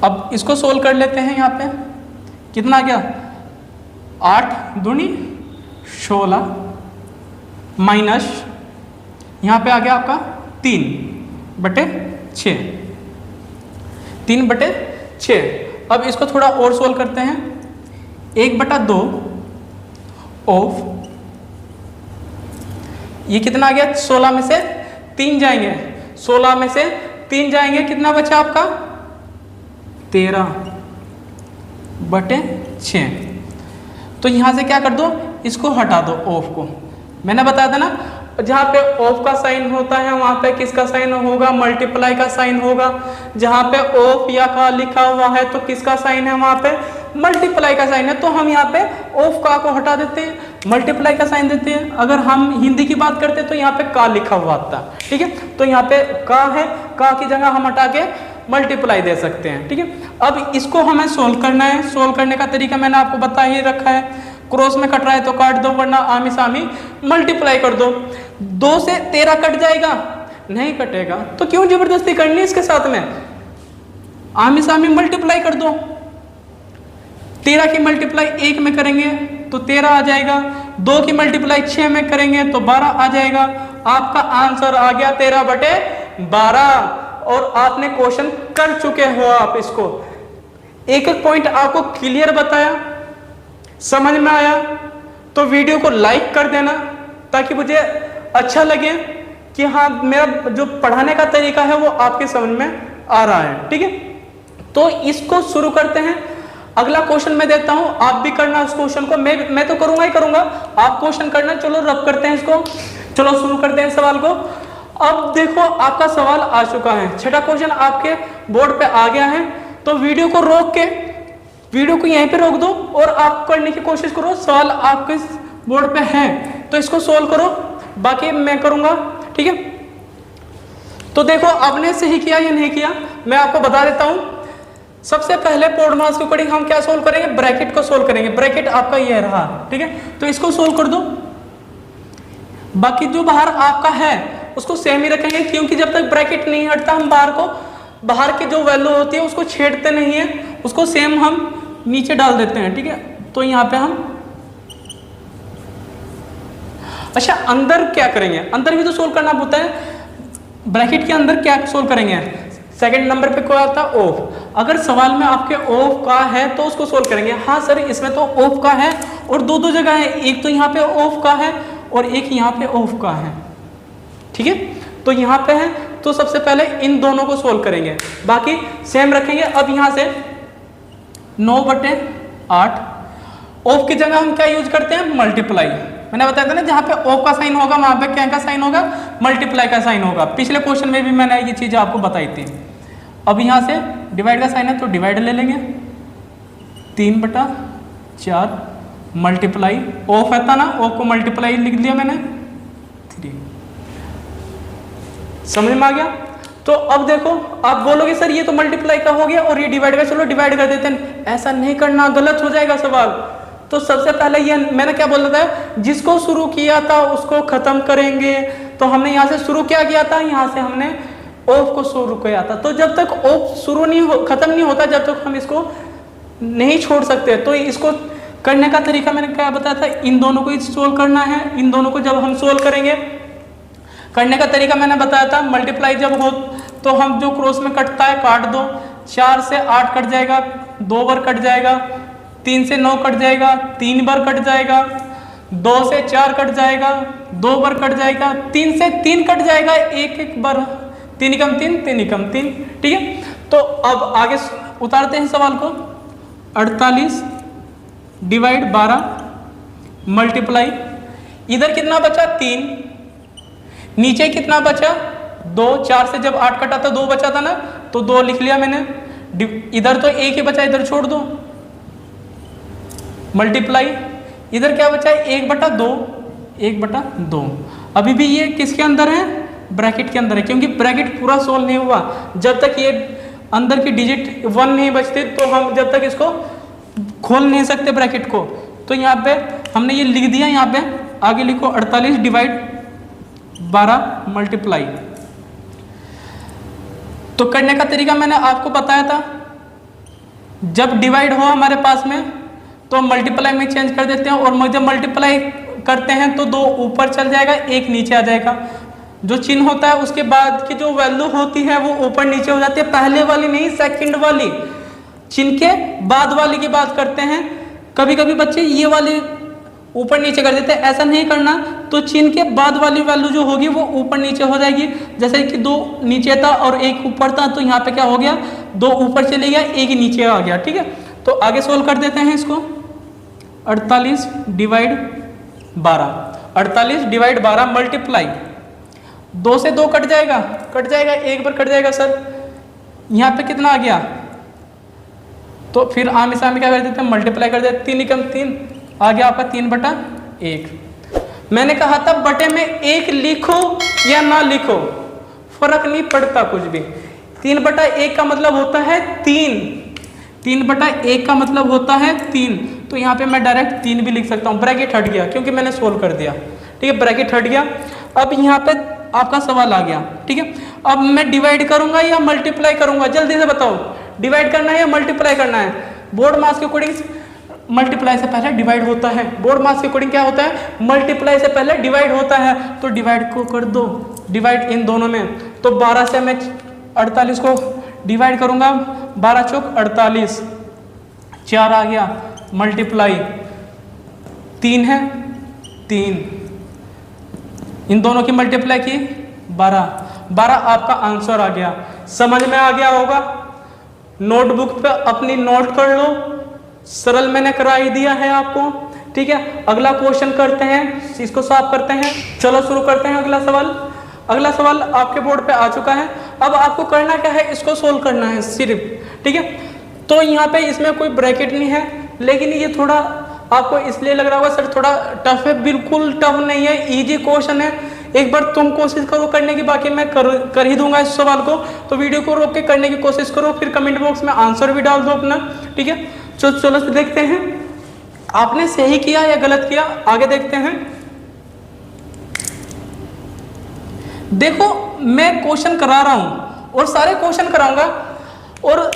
B: अब इसको सोल्व कर लेते हैं। यहाँ पे कितना आ गया, 8 दूनी 16 माइनस यहाँ पे आ गया आपका 3/6। 3/6। अब इसको थोड़ा और सोल्व करते हैं। 1/2 ऑफ, ये कितना आ गया, 16 में से 3 जाएंगे, 16 में से 3 जाएंगे, कितना बचा आपका 13/6। तो यहां से क्या कर दो, इसको हटा दो ऑफ को। मैंने बताया था ना, जहाँ पे ऑफ का साइन होता है वहां पे किसका साइन होगा, मल्टीप्लाई का साइन होगा। जहाँ पे ऑफ या का लिखा हुआ है तो किसका साइन है, वहां पे मल्टीप्लाई का साइन है। तो हम यहाँ पे ऑफ का को हटा देते हैं, मल्टीप्लाई का साइन देते हैं। अगर हम हिंदी की बात करते हैं तो यहाँ पे का लिखा हुआ आता है, ठीक है। तो यहाँ पे का है, का की जगह हम हटा के मल्टीप्लाई दे सकते हैं, ठीक है। अब इसको हमें सोल्व करना है। सोल्व करने का तरीका मैंने आपको बता ही रखा है, क्रॉस में कट रहा है तो काट दो, वरना आमी सामी मल्टीप्लाई कर दो। 2 से 13 कट जाएगा, नहीं कटेगा तो क्यों जबरदस्ती करनी है इसके साथ में, आमी सामी मल्टीप्लाई कर दो। 13 की मल्टीप्लाई 1 में करेंगे तो 13 आ जाएगा, 2 की मल्टीप्लाई 6 में करेंगे तो 12 आ जाएगा। आपका आंसर आ गया 13/12। और आपने क्वेश्चन कर चुके हो आप इसको। एक एक पॉइंट आपको क्लियर बताया, समझ में आया तो वीडियो को लाइक कर देना ताकि मुझे अच्छा लगे कि हाँ मेरा जो पढ़ाने का तरीका है वो आपके समझ में आ रहा है। ठीक है, तो इसको शुरू करते हैं। अगला क्वेश्चन मैं देता हूं, आप भी करना उस क्वेश्चन को। मैं तो करूंगा ही करूंगा, आप क्वेश्चन करना। चलो रब करते हैं इसको, चलो शुरू करते हैं सवाल को। अब देखो आपका सवाल आ चुका है, छठा क्वेश्चन आपके बोर्ड पे आ गया है। तो वीडियो को रोक के, वीडियो को यहीं पे रोक दो और आप करने की कोशिश करो। सवाल आपके बोर्ड पे है तो इसको सोल्व करो, बाकी मैं करूंगा। ठीक है, तो देखो आपने सही किया या नहीं किया, मैं आपको बता देता हूं। सबसे पहले पॉड मास के अकॉर्डिंग हम क्या सोल्व करेंगे, ब्रैकेट को सोल्व करेंगे। ब्रैकेट आपका ये रहा। ठीक है, तो इसको सोल्व कर दो। बाकी जो बाहर आपका है उसको सेम ही रखेंगे, क्योंकि जब तक ब्रैकेट नहीं हटता हम बाहर की जो वैल्यू होती है उसको छेड़ते नहीं है, उसको सेम हम नीचे डाल देते हैं। ठीक है, तो यहां पे हम, अच्छा अंदर क्या करेंगे, अंदर भी तो सोल्व करना होता है। ब्रैकेट के अंदर क्या सोल्व करेंगे, सेकंड नंबर पे क्या आता है, ऑफ। अगर सवाल में आपके ऑफ का है तो उसको सोल्व करेंगे। हाँ सर इसमें तो ऑफ का है और दो जगह है, एक तो यहाँ पे ऑफ का है और एक यहाँ पे ऑफ का है। ठीक है, तो यहाँ पे है तो सबसे पहले इन दोनों को सोल्व करेंगे, बाकी सेम रखेंगे। अब यहाँ से 9/8, ऑफ की जगह हम क्या यूज करते हैं, मल्टीप्लाई। मैंने बताया था ना, जहाँ पे ऑफ का साइन होगा वहां पे क्या का साइन होगा, मल्टीप्लाई का साइन होगा। पिछले क्वेश्चन में भी मैंने ये चीज आपको बताई थी। अब यहाँ से डिवाइड का साइन है तो डिवाइड ले लेंगे, 3/4 मल्टीप्लाई, ऑफ है था ना, ऑफ को मल्टीप्लाई लिख दिया मैंने 3। समझ में आ गया। तो अब देखो आप बोलोगे सर ये तो मल्टीप्लाई का हो गया और ये डिवाइड का, चलो डिवाइड कर देते हैं। ऐसा नहीं करना, गलत हो जाएगा सवाल। तो सबसे पहले ये मैंने क्या बोला था, जिसको शुरू किया था उसको खत्म करेंगे। तो हमने यहाँ से शुरू क्या किया था, यहाँ से हमने ऑफ को शुरू किया था। तो जब तक ऑफ शुरू खत्म नहीं होता, जब तक हम इसको नहीं छोड़ सकते। तो इसको करने का तरीका मैंने क्या बताया था, इन दोनों को सोल्व करना है। इन दोनों को जब हम सोल्व करेंगे, करने का तरीका मैंने बताया था, मल्टीप्लाई जब हो तो हम जो क्रॉस में कटता है काट दो। 4 से 8 कट जाएगा, 2 बार कट जाएगा। 3 से 9 कट जाएगा, 3 बार कट जाएगा। 2 से 4 कट जाएगा, 2 बार कट जाएगा। 3 से 3 कट जाएगा, एक बार। 3 एकम 3, 3 एकम 3। ठीक है, तो अब आगे उतारते हैं सवाल को। 48 डिवाइड 12 मल्टीप्लाई, इधर कितना बचा 3, नीचे कितना बचा 2। 4 से जब 8 कटा था 2 बचा था ना, तो 2 लिख लिया मैंने। इधर तो 1 ही बचा, इधर छोड़ दो, मल्टीप्लाई। इधर क्या बचा है 1/2, 1/2। अभी भी ये किसके अंदर है, ब्रैकेट के अंदर है, क्योंकि ब्रैकेट पूरा सोल्व नहीं हुआ। जब तक ये अंदर की डिजिट 1 नहीं बचते तो हम जब तक इसको खोल नहीं सकते ब्रैकेट को। तो यहाँ पे हमने ये लिख दिया, यहाँ पे आगे लिखो 48 डिवाइड 12 मल्टीप्लाई। तो करने का तरीका मैंने आपको बताया था, जब डिवाइड हो हमारे पास में तो मल्टीप्लाई में चेंज कर देते हैं, और जब मल्टीप्लाई करते हैं तो 2 ऊपर चल जाएगा, 1 नीचे आ जाएगा। जो चिन्ह होता है उसके बाद की जो वैल्यू होती है वो ऊपर नीचे हो जाती है, पहले वाली नहीं सेकंड वाली। चिन्ह के बाद वाली की बात करते हैं। कभी कभी बच्चे ये वाली ऊपर नीचे कर देते हैं, ऐसा नहीं करना। तो चिन्ह के बाद वाली वैल्यू जो होगी वो ऊपर नीचे हो जाएगी। जैसे कि 2 नीचे था और 1 ऊपर था, तो यहाँ पे क्या हो गया, 2 ऊपर चले गया, 1 नीचे आ गया। ठीक है, तो आगे सोल्व कर देते हैं इसको। 48 डिवाइड 12, 48 डिवाइड 12 मल्टीप्लाई। 2 से 2 कट जाएगा, 1 बार कट जाएगा सर। यहाँ पे कितना आ गया, तो फिर आम सामने क्या कर देते हैं, मल्टीप्लाई कर देते हैं। 3 एकम 3 आ गया आपका 3/1। मैंने कहा था बटे में 1 लिखो या ना लिखो, फर्क नहीं पड़ता कुछ भी। 3/1 का मतलब होता है 3, 3/1 का मतलब होता है 3। तो यहाँ पे मैं डायरेक्ट 3 भी लिख सकता हूँ, ब्रैकेट हट गया क्योंकि मैंने सोल्व कर दिया। ठीक है, ब्रैकेट हट गया। अब यहाँ पे आपका सवाल आ गया। ठीक है, अब मैं डिवाइड करूंगा या मल्टीप्लाई करूंगा, जल्दी से बताओ, डिवाइड करना है या मल्टीप्लाई करना है। बोर्ड मास के अकॉर्डिंग मल्टीप्लाई से पहले डिवाइड होता है। बोर्ड मास के अकॉर्डिंग क्या होता है, मल्टीप्लाई से पहले डिवाइड होता है। तो डिवाइड को कर दो, डिवाइड इन दोनों में। तो 12 से मैं 48 को डिवाइड करूंगा, 12 चौक 48, 4 आ गया, मल्टीप्लाई 3 है 3, इन दोनों की मल्टीप्लाई की 12, 12 आपका आंसर आ गया। समझ में आ गया होगा। नोटबुक पे अपनी नोट कर लो, सरल मैंने करा ही दिया है आपको। ठीक है, अगला क्वेश्चन करते हैं, इसको सॉल्व करते हैं। चलो शुरू करते हैं अगला सवाल। अगला सवाल आपके बोर्ड पे आ चुका है। अब आपको करना क्या है, इसको सोल्व करना है सिर्फ। ठीक है, तो यहाँ पे इसमें कोई ब्रैकेट नहीं है, लेकिन ये थोड़ा आपको इसलिए लग रहा होगा सर थोड़ा टफ है। बिल्कुल टफ नहीं है, इजी क्वेश्चन है। एक बार तुम कोशिश करो करने की, बाकी मैं कर ही दूंगा इस सवाल को। तो वीडियो को रोक के करने की कोशिश करो, फिर कमेंट बॉक्स में आंसर भी डाल दो अपना। ठीक है, चलो देखते हैं आपने सही किया या गलत किया। आगे देखते हैं। देखो मैं क्वेश्चन करा रहा हूं और सारे क्वेश्चन कराऊंगा, और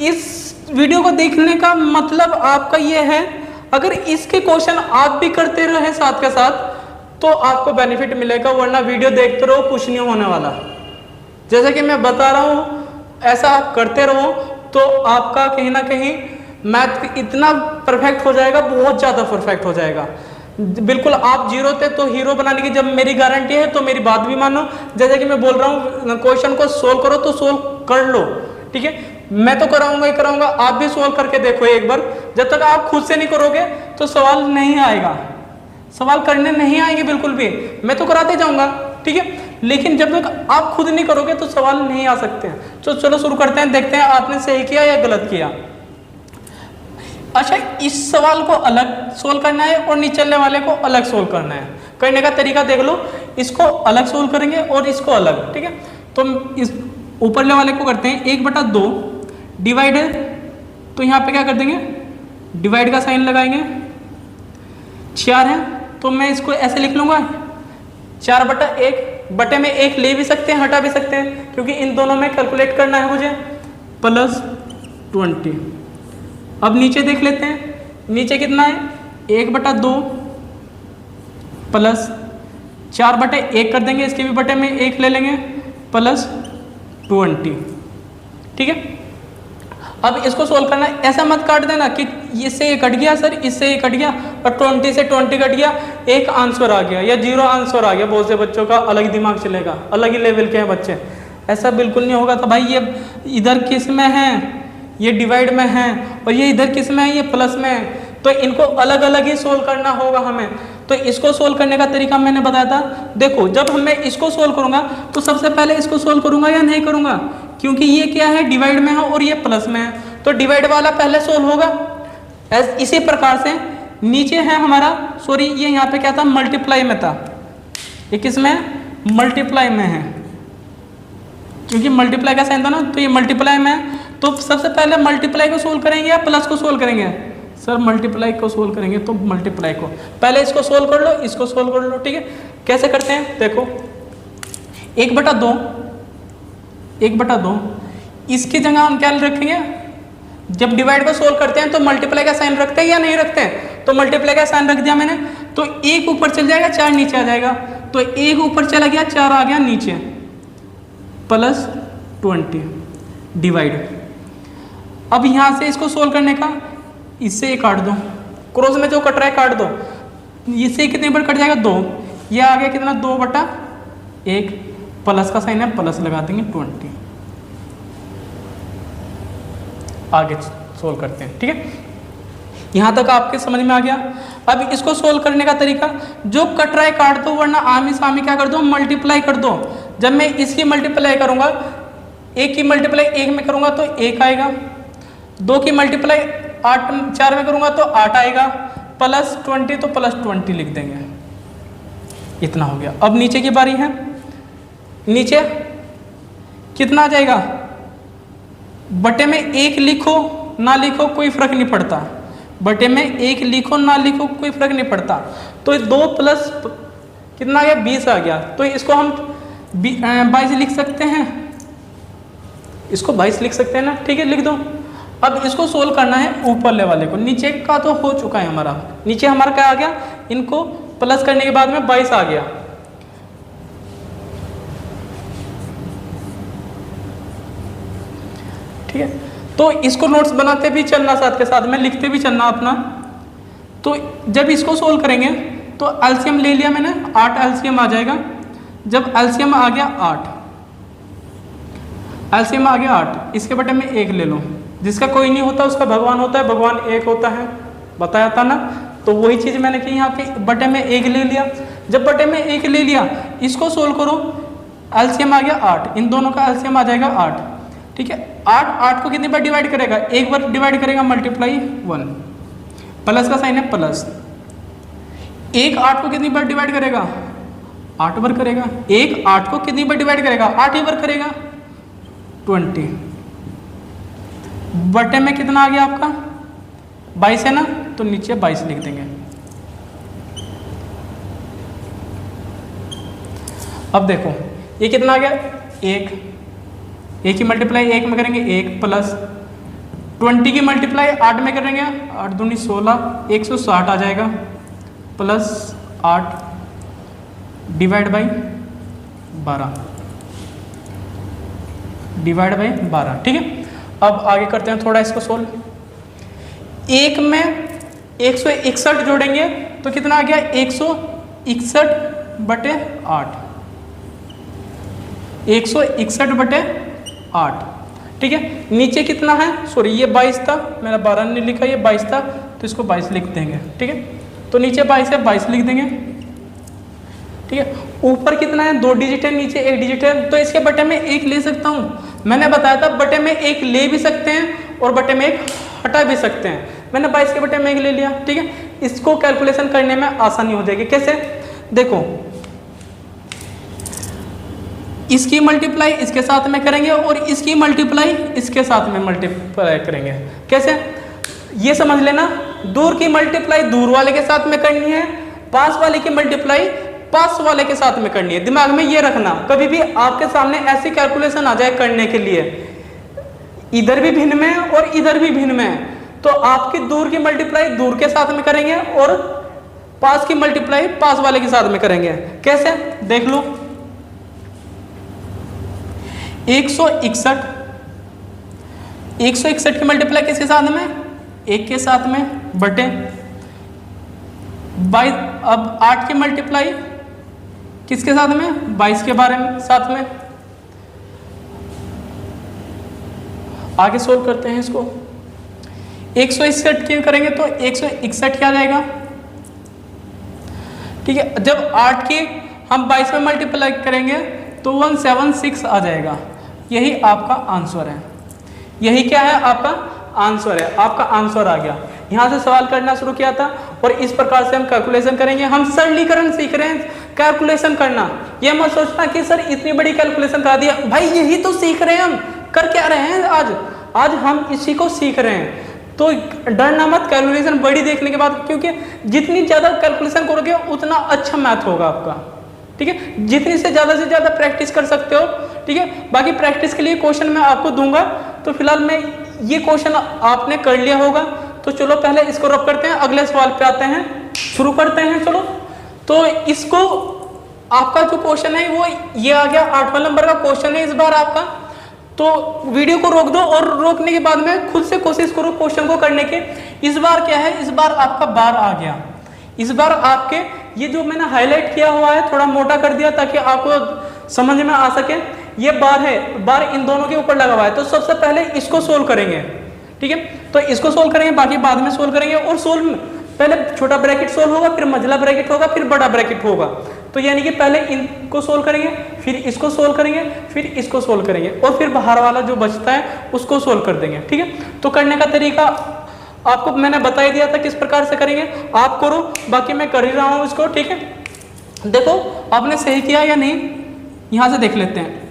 B: इस वीडियो को देखने का मतलब आपका ये है, अगर इसके क्वेश्चन आप भी करते रहे साथ के साथ तो आपको बेनिफिट मिलेगा, वरना वीडियो देखते रहो कुछ नहीं होने वाला। जैसा कि मैं बता रहा हूं ऐसा आप करते रहो तो आपका कहीं ना कहीं मैथ इतना परफेक्ट हो जाएगा, बहुत ज्यादा परफेक्ट हो जाएगा। बिल्कुल आप जीरो थे तो हीरो बनाने की जब मेरी गारंटी है तो मेरी बात भी मानो। जैसे कि मैं बोल रहा हूँ क्वेश्चन को सोल्व करो तो सोल्व कर लो। ठीक है, मैं तो कराऊंगा ही कराऊंगा, आप भी सोल्व करके देखो एक बार। जब तक आप खुद से नहीं करोगे तो सवाल नहीं आएगा, सवाल करने नहीं आएंगे बिल्कुल भी। मैं तो कराते जाऊंगा, ठीक है, लेकिन जब तक आप खुद नहीं करोगे तो सवाल नहीं आ सकते हैं। तो चलो शुरू करते हैं, देखते हैं आपने सही किया या गलत किया। अच्छा, इस सवाल को अलग सोल्व करना है और निचले वाले को अलग सोल्व करना है। करने का तरीका देख लो, इसको अलग सोल्व करेंगे और इसको अलग। ठीक है, तो इस ऊपरले वाले को करते हैं 1/2 डिवाइड है, तो यहाँ पे क्या कर देंगे, डिवाइड का साइन लगाएंगे। 4 है तो मैं इसको ऐसे लिख लूंगा 4/1। बटे में 1 ले भी सकते हैं, हटा भी सकते हैं, क्योंकि इन दोनों में कैलकुलेट करना है मुझे। +20। अब नीचे देख लेते हैं, नीचे कितना है 1/2 प्लस 4/1 कर देंगे, इसके भी बटे में 1 ले लेंगे, +20। ठीक है, अब इसको सोल्व करना है। ऐसा मत काट देना कि इससे ये कट गया सर, इससे ये कट गया और 20 से 20 कट गया, एक आंसर आ गया या 0 आंसर आ गया। बहुत से बच्चों का अलग दिमाग चलेगा, अलग ही लेवल के हैं बच्चे। ऐसा बिल्कुल नहीं होगा। तो भाई ये इधर किस में है, ये डिवाइड में है, और ये इधर किस में है, ये प्लस में है, तो इनको अलग अलग ही सोल्व करना होगा हमें। तो इसको सोल्व करने का तरीका मैंने बताया था। देखो जब मैं इसको सोल्व करूंगा तो सबसे पहले इसको सोल्व करूंगा या नहीं करूंगा, क्योंकि ये क्या है डिवाइड में है और ये प्लस में है, तो डिवाइड वाला पहले सोल्व होगा। इसी प्रकार से नीचे है हमारा, सॉरी ये यहाँ पे क्या था, मल्टीप्लाई में था, ये किस में है, मल्टीप्लाई में है, क्योंकि मल्टीप्लाई का साइन था ना, तो ये मल्टीप्लाई में है। तो सबसे पहले मल्टीप्लाई को सोल्व करेंगे या प्लस को सोल्व करेंगे, सर मल्टीप्लाई को सोल्व करेंगे, तो मल्टीप्लाई को पहले इसको सोल्व कर लो, इसको सोल्व कर लो। ठीक है, कैसे करते हैं देखो, 1/2 इसकी जगह हम क्या रखेंगे, जब डिवाइड को सोल्व करते हैं तो मल्टीप्लाई का साइन रखते हैं या नहीं रखते हैं, तो मल्टीप्लाई का साइन रख दिया मैंने, तो 1 ऊपर चल जाएगा, 4 नीचे आ जाएगा, तो 1 ऊपर चला गया, 4 आ गया नीचे, +20 डिवाइड। अब यहां से इसको सोल्व करने का, इससे ये काट दो, क्रॉस में जो कट रहा है काट दो, इससे कितने बार कट जाएगा, 2, ये आ गया कितना, 2/1, प्लस का साइन है, प्लस लगा देंगे 20। आगे सोल्व करते हैं। ठीक है, यहां तक आपके समझ में आ गया। अब इसको सोल्व करने का तरीका, जो कट रहा है काट दो, वरना आमी सामी क्या कर दो, मल्टीप्लाई कर दो। जब मैं इसकी मल्टीप्लाई करूंगा, 1 की मल्टीप्लाई 1 में करूंगा तो 1 आएगा, 2 की मल्टीप्लाई 4 में करूंगा तो 8 आएगा, +20 तो +20 लिख देंगे। इतना हो गया। अब नीचे की बारी है, नीचे कितना आ जाएगा, बटे में 1 लिखो ना लिखो कोई फर्क नहीं पड़ता, बटे में 1 लिखो ना लिखो कोई फर्क नहीं पड़ता। तो 2 प्लस कितना आ गया, 20 आ गया, तो इसको हम 22 लिख सकते हैं, इसको 22 लिख सकते हैं ना। ठीक है, लिख दो। अब इसको सोल्व करना है ऊपरले वाले को, नीचे का तो हो चुका है हमारा, नीचे हमारा क्या आ गया, इनको प्लस करने के बाद में 22 आ गया। ठीक है, तो इसको नोट्स बनाते भी चलना, साथ के साथ में लिखते भी चलना अपना। तो जब इसको सोल्व करेंगे तो एलसीएम ले लिया मैंने, 8 एलसीएम आ जाएगा। जब एलसीएम आ गया 8, एलसीएम आ गया 8, इसके बटे में 1 ले लो, जिसका कोई नहीं होता उसका भगवान होता है, भगवान 1 होता है, बताया था ना। तो वही चीज़ मैंने की यहाँ पे, बटे में 1 ले लिया। जब बटे में 1 ले लिया, इसको सोल्व करो, एलसीएम आ गया 8, इन दोनों का एलसीएम आ जाएगा 8, ठीक है। 8 को कितनी बार डिवाइड करेगा, एक बार डिवाइड करेगा, मल्टीप्लाई 1, प्लस का साइन है प्लस। 1 8 को कितनी बार डिवाइड करेगा, 8 बार करेगा। 1 8 को कितनी बार डिवाइड करेगा, 8 ही बार करेगा, 20। बटे में कितना आ गया आपका 22 है ना, तो नीचे 22 लिख देंगे। अब देखो ये कितना आ गया, 1 की मल्टीप्लाई 1 में करेंगे 1 प्लस 20 की मल्टीप्लाई 8 में करेंगे, 8 दूनी 16, 160 आ जाएगा, plus 8 divide by 12, divide by 12, ठीक है। अब आगे करते हैं थोड़ा इसको सोल्व। 1 में 161 जोड़ेंगे तो कितना आ गया, 161 बटे 8, 161 बटे 8, ठीक है। नीचे कितना है, सॉरी ये 22 था, मैंने 12 नहीं लिखा, ये 22 था, तो इसको 22 लिख देंगे, ठीक है। तो नीचे 22 है, 22 लिख देंगे, ठीक है। ऊपर कितना है, 2 डिजिट है, नीचे 1 डिजिट है, तो इसके बटे में 1 ले सकता हूँ। मैंने बताया था बटे में 1 ले भी सकते हैं और बटे में 1 हटा भी सकते हैं। मैंने 22 के बटे में 1 ले लिया, ठीक है। इसको कैलकुलेशन करने में आसानी हो जाएगी। कैसे, देखो इसकी मल्टीप्लाई इसके साथ में करेंगे और इसकी मल्टीप्लाई इसके साथ में मल्टीप्लाई करेंगे। कैसे, ये समझ लेना, दूर की मल्टीप्लाई दूर वाले के साथ में करनी है, पास वाले की मल्टीप्लाई पास वाले के साथ में करनी है। दिमाग में ये रखना, कभी भी आपके सामने ऐसी कैलकुलेशन आ जाए करने के लिए, इधर भी भिन्न में है और इधर भी भिन्न में है, तो आपकी दूर की मल्टीप्लाई दूर के साथ में करेंगे और पास की मल्टीप्लाई पास वाले के साथ में करेंगे। कैसे, देख लो, 161 की मल्टीप्लाई किसके साथ में, 1 के साथ में, बटे 22। अब 8 की मल्टीप्लाई किसके साथ में, 22 के बारे में साथ में। आगे सोल्व करते हैं इसको। 161 की करेंगे तो 161 क्या आ जाएगा, ठीक है। जब 8 की हम 22 में मल्टीप्लाई करेंगे तो 176 आ जाएगा। यही आपका आंसर है, यही क्या है, आपका आंसर है। आपका आंसर आ गया। यहाँ से सवाल करना शुरू किया था और इस प्रकार से हम कैलकुलेशन करेंगे। हम सरलीकरण सीख रहे हैं, कैलकुलेशन करना। ये मत सोचना कि सर इतनी बड़ी कैलकुलेशन करा दिया, भाई यही तो सीख रहे हैं हम। कर क्या रहे हैं आज हम इसी को सीख रहे हैं। तो डरना मत कैलकुलेशन बड़ी देखने के बाद, क्योंकि जितनी ज़्यादा कैलकुलेशन करोगे उतना अच्छा मैथ होगा आपका, ठीक है। जितनी से ज़्यादा प्रैक्टिस कर सकते हो, ठीक है। बाकी प्रैक्टिस के लिए क्वेश्चन मैं आपको दूंगा। तो फिलहाल मैं ये क्वेश्चन आपने कर लिया होगा, तो चलो पहले इसको रब करते हैं, अगले सवाल पे आते हैं, शुरू करते हैं। चलो, तो इसको आपका जो क्वेश्चन है वो ये आ गया, 8वां नंबर का क्वेश्चन है इस बार आपका। तो वीडियो को रोक दो और रोकने के बाद में खुद से कोशिश करो क्वेश्चन को करने के। इस बार क्या है, इस बार आपका बार आ गया। इस बार आपके ये जो मैंने हाईलाइट किया हुआ है थोड़ा मोटा कर दिया ताकि आपको समझ में आ सके। ये बार है, बार इन दोनों के ऊपर लगा हुआ है। तो सबसे पहले इसको सोल्व करेंगे, ठीक है। तो इसको सोल्व करेंगे, बाकी बाद में सोल्व करेंगे। और सोल्व पहले छोटा ब्रैकेट सोल्व होगा, फिर मझला ब्रैकेट होगा, फिर बड़ा ब्रैकेट होगा। तो यानी कि पहले इनको सोल्व करेंगे, फिर इसको सोल्व करेंगे, फिर इसको सोल्व करेंगे और फिर बाहर वाला जो बचता है उसको सोल्व कर देंगे, ठीक है। तो करने का तरीका आपको मैंने बता ही दिया था किस प्रकार से करेंगे, आप करो, बाकी मैं कर ही रहा हूँ इसको, ठीक है। देखो आपने सही किया या नहीं, यहाँ से देख लेते हैं।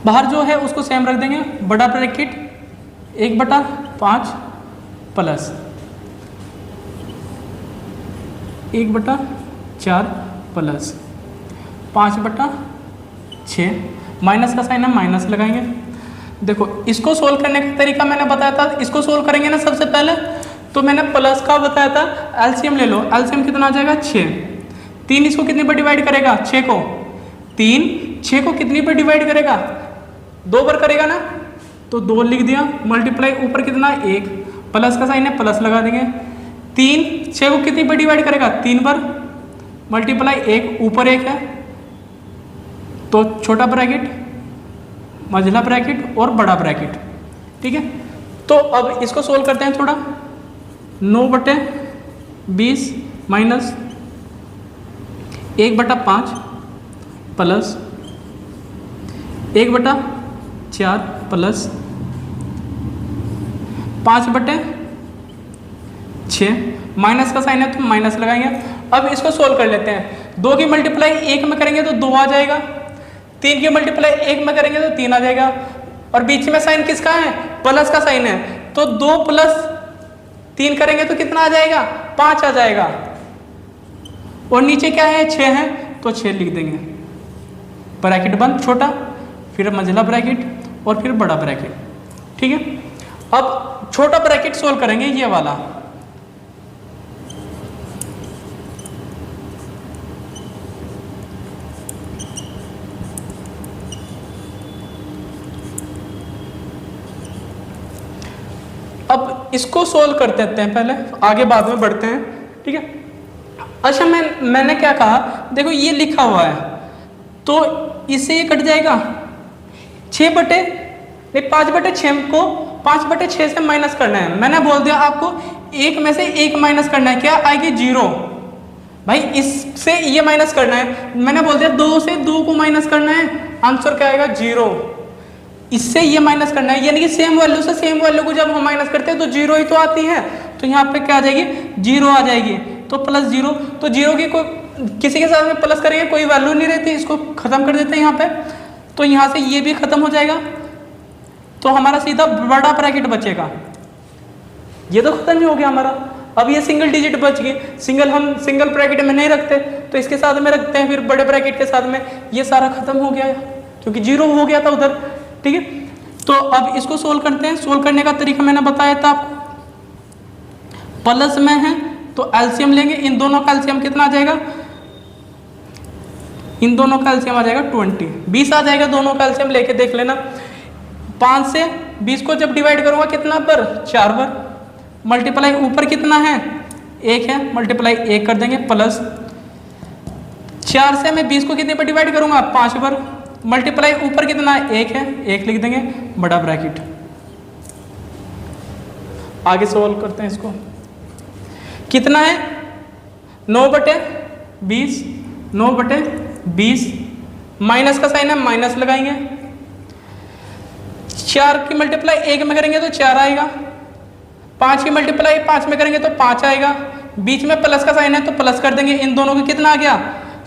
B: बाहर जो है उसको सेम रख देंगे, बड़ा ब्रैकेट 1/5 प्लस 1/4 प्लस 5/6, माइनस का साइन है माइनस लगाएंगे। देखो इसको सोल्व करने का तरीका मैंने बताया था। इसको सोल्व करेंगे ना सबसे पहले, तो मैंने प्लस का बताया था। एलसीएम ले लो, एलसीएम कितना आ जाएगा 6। 3 इसको कितने पर डिवाइड करेगा, 6 को। 3 6 को कितनी पर डिवाइड करेगा, 2 बार करेगा ना, तो 2 लिख दिया। मल्टीप्लाई ऊपर कितना 1, प्लस का साइन है प्लस लगा देंगे। 3 6 को कितनी पर डिवाइड करेगा, 3 बार। मल्टीप्लाई 1 ऊपर 1 है तो छोटा ब्रैकेट मझला ब्रैकेट और बड़ा ब्रैकेट, ठीक है। तो अब इसको सोल्व करते हैं थोड़ा। 9/20 माइनस 1/5 प्लस 1/4 प्लस 5/6, माइनस का साइन है तो माइनस लगाएंगे। अब इसको सोल्व कर लेते हैं। 2 की मल्टीप्लाई 1 में करेंगे तो 2 आ जाएगा, 3 की मल्टीप्लाई 1 में करेंगे तो 3 आ जाएगा, और बीच में साइन किसका है? प्लस का साइन है, तो 2 + 3 करेंगे तो कितना आ जाएगा? 5 आ जाएगा। और नीचे क्या है? 6 है, तो 6 लिख देंगे। ब्रैकेट बंद छोटा, फिर मझला ब्रैकेट और फिर बड़ा ब्रैकेट, ठीक है। अब छोटा ब्रैकेट सोल्व करेंगे ये वाला। अब इसको सोल्व कर देते हैं पहले, आगे बाद में बढ़ते हैं, ठीक है। अच्छा, मैंने क्या कहा, देखो ये लिखा हुआ है तो इससे ये कट जाएगा। 5/6 को 5/6 से माइनस करना है। मैंने बोल दिया आपको 1 में से 1 माइनस करना है, क्या आएगी? 0। भाई इससे ये माइनस करना है, मैंने बोल दिया 2 से 2 को माइनस करना है, आंसर क्या आएगा? 0। इससे ये माइनस करना है, यानी कि सेम वैल्यू से सेम वैल्यू को जब हम माइनस करते हैं तो 0 ही तो आती है, तो यहाँ पे क्या आ जाएगी? 0 आ जाएगी। तो +0, तो 0 की कोई किसी के साथ में प्लस करेंगे कोई वैल्यू नहीं रहती, इसको खत्म कर देते हैं यहाँ पे। तो यहाँ से ये भी खत्म हो जाएगा, तो हमारा सीधा बड़ा ब्रैकेट बचेगा। ये तो खत्म ही हो गया हमारा। अब ये सिंगल डिजिट बच गई, हम सिंगल ब्रैकेट में नहीं रखते तो इसके साथ में रखते हैं, फिर बड़े ब्रैकेट के साथ में। ये सारा खत्म हो गया क्योंकि 0 हो गया था उधर, ठीक है। तो अब इसको सोल्व करते हैं। सोल्व करने का तरीका मैंने बताया था आपको, प्लस में है तो एलसीएम लेंगे। इन दोनों का एलसीएम कितना आ जाएगा? इन दोनों का एलसीएम आ जाएगा 20 आ जाएगा। दोनों का एलसीएम लेके देख लेना। 5 से 20 को जब डिवाइड करूंगा कितना बार? 4 बार। मल्टीप्लाई ऊपर कितना है? 1 है, मल्टीप्लाई 1 कर देंगे, प्लस 4 से मैं 20 को कितने पर डिवाइड करूंगा? 5 बार। मल्टीप्लाई ऊपर कितना है? 1 है, 1 लिख देंगे, बड़ा ब्रैकेट। आगे सॉल्व करते हैं इसको। कितना है? 9/20, 9/20 माइनस का साइन है, माइनस लगाएंगे। 4 की मल्टीप्लाई 1 में करेंगे तो 4 आएगा। 5 की मल्टीप्लाई 5 में करेंगे तो 5 आएगा। बीच में प्लस का साइन है तो प्लस कर देंगे। इन दोनों का कितना आ गया?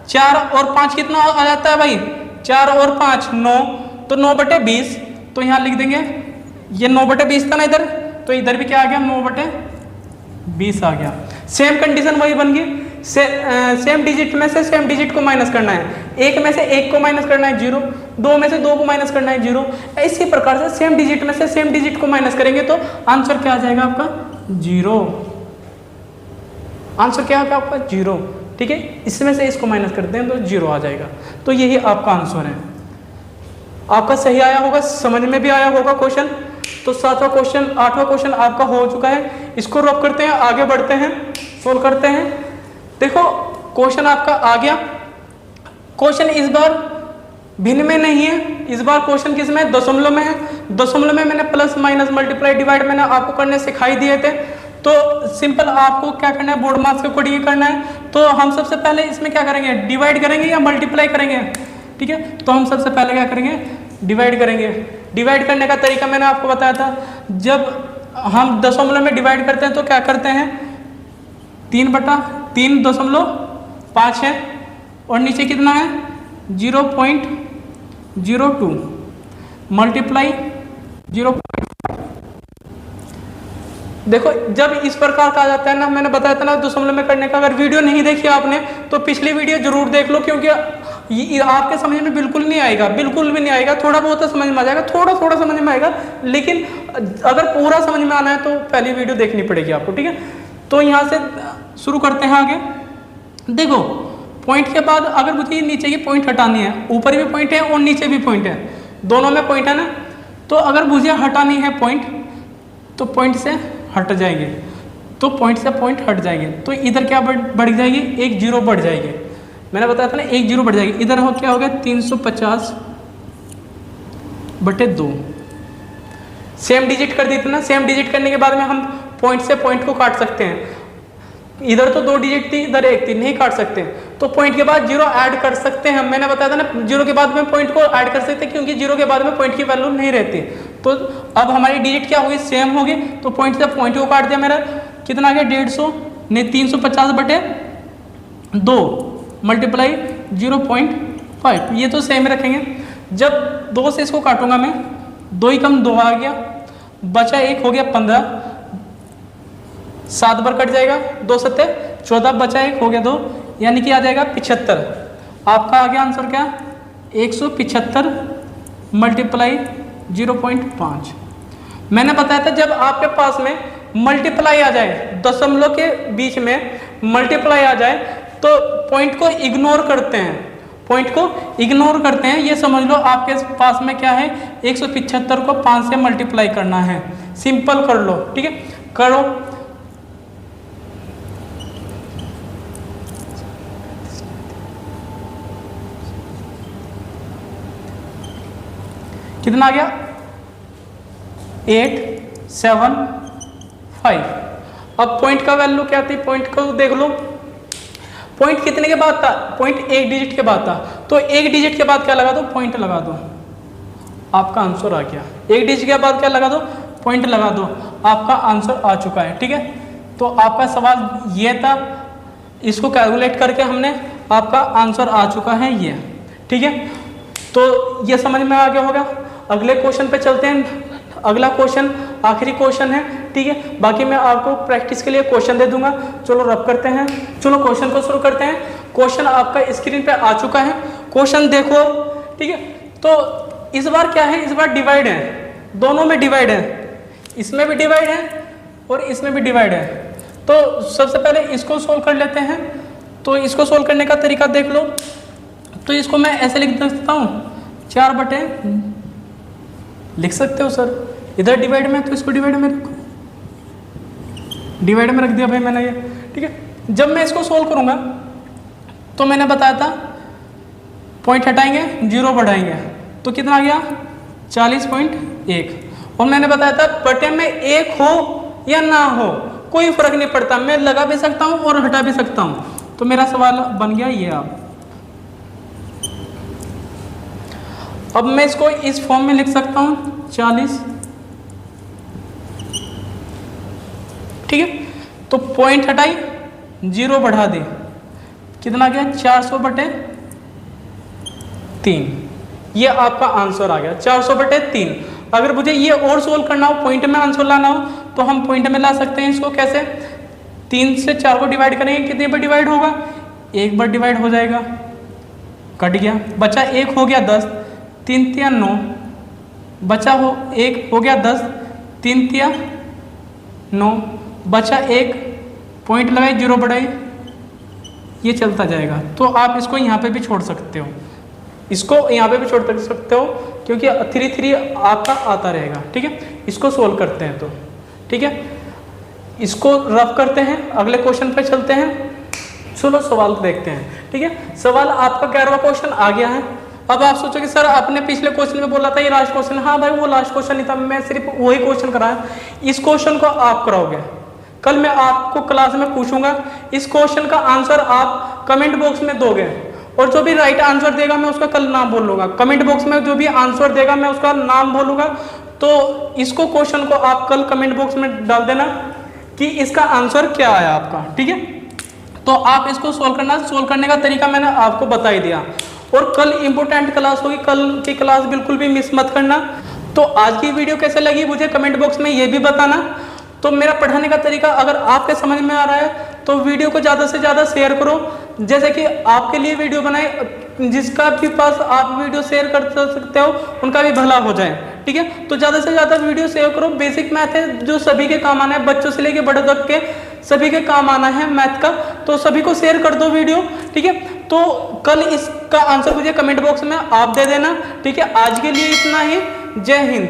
B: 4 और 5 कितना आ जाता है भाई? 4 और 5 9, तो 9/20। तो यहाँ लिख देंगे, ये 9/20 था ना इधर, तो इधर भी क्या आ गया? 9/20 आ गया। सेम कंडीशन वही बन गई। सेम डिजिट में से सेम डिजिट को माइनस करना है। 1 में से 1 को माइनस करना है 0, 2 में से 2 को माइनस करना है 0। इसी प्रकार से सेम डिजिट में से सेम डिजिट को माइनस करेंगे तो आंसर क्या आ जाएगा आपका? 0। आंसर क्या होगा आपका? 0, ठीक है। इसमें से इसको माइनस करते हैं तो 0 आ जाएगा। तो यही आपका आंसर है। आपका सही आया होगा, समझ में भी आया होगा क्वेश्चन। तो 7वां क्वेश्चन, 8वां क्वेश्चन आपका हो चुका है। इसको रॉप करते हैं, आगे बढ़ते हैं, सोल्व करते हैं। देखो क्वेश्चन आपका आ गया। क्वेश्चन इस बार भिन्न में नहीं है, इस बार क्वेश्चन किस में? दशमलव में है। दशमलव में मैंने प्लस माइनस मल्टीप्लाई डिवाइड मैंने आपको करने सिखाई दिए थे। तो सिंपल आपको क्या करना है? बोर्ड मार्क्स के अकॉर्डिंग करना है। तो हम सबसे पहले इसमें क्या करेंगे? डिवाइड करेंगे या मल्टीप्लाई करेंगे, ठीक है। तो हम सबसे पहले क्या करेंगे? डिवाइड करेंगे। डिवाइड करने का तरीका मैंने आपको बताया था। जब हम दशमलव में डिवाइड करते हैं तो क्या करते हैं? 3/3.5 है और नीचे कितना है? 0.02 मल्टीप्लाई 0। देखो जब इस प्रकार का आ जाता है ना, मैंने बताया था ना दशमलव में करने का। अगर वीडियो नहीं देखी आपने तो पिछली वीडियो जरूर देख लो, क्योंकि ये आपके समझ में बिल्कुल नहीं आएगा, बिल्कुल भी नहीं आएगा। थोड़ा बहुत तो समझ में आ जाएगा, थोड़ा थोड़ा समझ में आएगा, लेकिन अगर पूरा समझ में आना है तो पहली वीडियो देखनी पड़ेगी आपको, ठीक है। तो यहाँ से शुरू करते हैं आगे। देखो पॉइंट के बाद अगर मुझे नीचे की पॉइंट हटानी है, ऊपर भी पॉइंट है और नीचे भी पॉइंट है, दोनों में पॉइंट है ना। तो अगर मुझे हटानी है पॉइंट, तो पॉइंट से हट जाएंगे, तो पॉइंट से पॉइंट हट जाएंगे। तो इधर क्या बढ़ जाएगी? 1 0 बढ़ जाएगी। मैंने बताया था ना 1 0 बढ़ जाएगी। इधर हो क्या हो गया? 350 बटे 2। सेम डिजिट कर देते ना, सेम डिजिट करने के बाद में हम पॉइंट से पॉइंट को काट सकते हैं। इधर तो 2 डिजिट थी, इधर 1 थी, नहीं काट सकते, तो पॉइंट के बाद 0 ऐड कर सकते हैं। मैंने बताया था ना 0 के बाद में पॉइंट को ऐड कर सकते हैं, क्योंकि 0 के बाद में पॉइंट की वैल्यू नहीं रहती। तो अब हमारी डिजिट क्या होगी, सेम होगी, तो पॉइंट से पॉइंट को काट दिया। मेरा कितना आ गया, 150 नहीं 350 बटे 2 मल्टीप्लाई 0.5, ये तो सेम रखेंगे। जब 2 से इसको काटूंगा मैं, 2 ही कम 2 आ गया, बचा 1 हो गया 15, 7 बार कट जाएगा, 2 सत्ते 14, बचा 1 हो गया 2, यानी कि आ जाएगा 75। आपका आ गया आंसर क्या, 175 मल्टीप्लाई 0.5। मैंने बताया था जब आपके पास में मल्टीप्लाई आ जाए, दशमलव के बीच में मल्टीप्लाई आ जाए, तो पॉइंट को इग्नोर करते हैं, पॉइंट को इग्नोर करते हैं। ये समझ लो आपके पास में क्या है, 175 को 5 से मल्टीप्लाई करना है। सिंपल कर लो, ठीक है, करो। कितना आ गया, 875। अब पॉइंट का वैल्यू क्या थी, पॉइंट को देख लो। पॉइंट कितने के बाद था, पॉइंट 1 डिजिट के बाद था, तो 1 डिजिट के बाद क्या लगा दो, पॉइंट लगा दो, आपका आंसर आ गया। 1 डिजिट के बाद क्या लगा दो, पॉइंट लगा दो, आपका आंसर आ चुका है। ठीक है, तो आपका सवाल ये था, इसको कैलकुलेट करके हमने, आपका आंसर आ चुका है ये। ठीक है, तो ये समझ में आ गया होगा। अगले क्वेश्चन पे चलते हैं। अगला क्वेश्चन आखिरी क्वेश्चन है। ठीक है, बाकी मैं आपको प्रैक्टिस के लिए क्वेश्चन दे दूंगा। चलो रब करते हैं, चलो क्वेश्चन को शुरू करते हैं। क्वेश्चन आपका स्क्रीन पे आ चुका है, क्वेश्चन देखो। ठीक है, तो इस बार क्या है, इस बार डिवाइड है, दोनों में डिवाइड है, इसमें भी डिवाइड है और इसमें भी डिवाइड है। तो सबसे पहले इसको सोल्व कर लेते हैं। तो इसको सोल्व करने का तरीका देख लो। तो इसको मैं ऐसे लिख सकता हूँ, 4 बटे, लिख सकते हो सर, इधर डिवाइड में, तो इसको डिवाइड में रखो, डिवाइड में रख दिया भाई मैंने ये। ठीक है, जब मैं इसको सोल्व करूंगा तो मैंने बताया था पॉइंट हटाएंगे, 0 बढ़ाएंगे, तो कितना आ गया, 40.1। और मैंने बताया था बटे में 1 हो या ना हो कोई फर्क नहीं पड़ता, मैं लगा भी सकता हूं और हटा भी सकता हूं। तो मेरा सवाल बन गया ये। अब मैं इसको इस फॉर्म में लिख सकता हूं, 40। ठीक है, तो पॉइंट हटाई, 0 बढ़ा दे, कितना गया, 400 बटे 3। ये आपका आंसर आ गया, 400 बटे 3। अगर मुझे ये और सोल्व करना हो, पॉइंट में आंसर लाना हो, तो हम पॉइंट में ला सकते हैं इसको। कैसे, 3 से 4 को डिवाइड करेंगे, कितने पर डिवाइड होगा, 1 बार डिवाइड हो जाएगा, कट गया, बचा 1 हो गया 10, 3 तिया 9, बचा हो 1 हो गया 10, 3 तिया 9, बचा 1, पॉइंट लगाई, 0 बढ़ाई, ये चलता जाएगा। तो आप इसको यहाँ पे भी छोड़ सकते हो, इसको यहाँ पे भी छोड़ सकते हो, क्योंकि 3 3 आपका आता रहेगा। ठीक है, इसको सोल्व करते हैं तो। ठीक है, इसको रफ करते हैं, अगले क्वेश्चन पे चलते हैं। चलो सवाल देखते हैं। ठीक है, सवाल आपका 11वां क्वेश्चन आ गया है। अब आप सोचोगे सर आपने पिछले क्वेश्चन में बोला था ये लास्ट क्वेश्चन। हाँ भाई, वो लास्ट क्वेश्चन नहीं था, मैं सिर्फ वही क्वेश्चन कराया। इस क्वेश्चन को आप कराओगे, कल मैं आपको क्लास में पूछूंगा, इस क्वेश्चन का आंसर आप कमेंट बॉक्स में दोगे, और जो भी राइट आंसर देगा मैं उसका कल नाम बोलूंगा। कमेंट बॉक्स में जो भी आंसर देगा मैं उसका नाम बोलूंगा। तो इसको क्वेश्चन को आप कल कमेंट बॉक्स में डाल देना कि इसका आंसर क्या आया आपका। ठीक है, तो आप इसको सोल्व करना, सोल्व करने का तरीका मैंने आपको बता ही दिया। और कल इंपॉर्टेंट क्लास होगी, कल की क्लास बिल्कुल भी मिस मत करना। तो आज की वीडियो कैसे लगी मुझे कमेंट बॉक्स में ये भी बताना। तो मेरा पढ़ाने का तरीका अगर आपके समझ में आ रहा है तो वीडियो को ज़्यादा से ज़्यादा शेयर करो। जैसे कि आपके लिए वीडियो बनाए, जिसका भी पास आप वीडियो शेयर कर सकते हो उनका भी भला हो जाए। ठीक है, तो ज़्यादा से ज़्यादा वीडियो शेयर करो। बेसिक मैथ है जो सभी के काम आना है, बच्चों से लेके बड़े तक के सभी के काम आना है मैथ का। तो सभी को शेयर कर दो वीडियो। ठीक है, तो कल इसका आंसर मुझे कमेंट बॉक्स में आप दे देना। ठीक है, आज के लिए इतना ही। जय हिंद।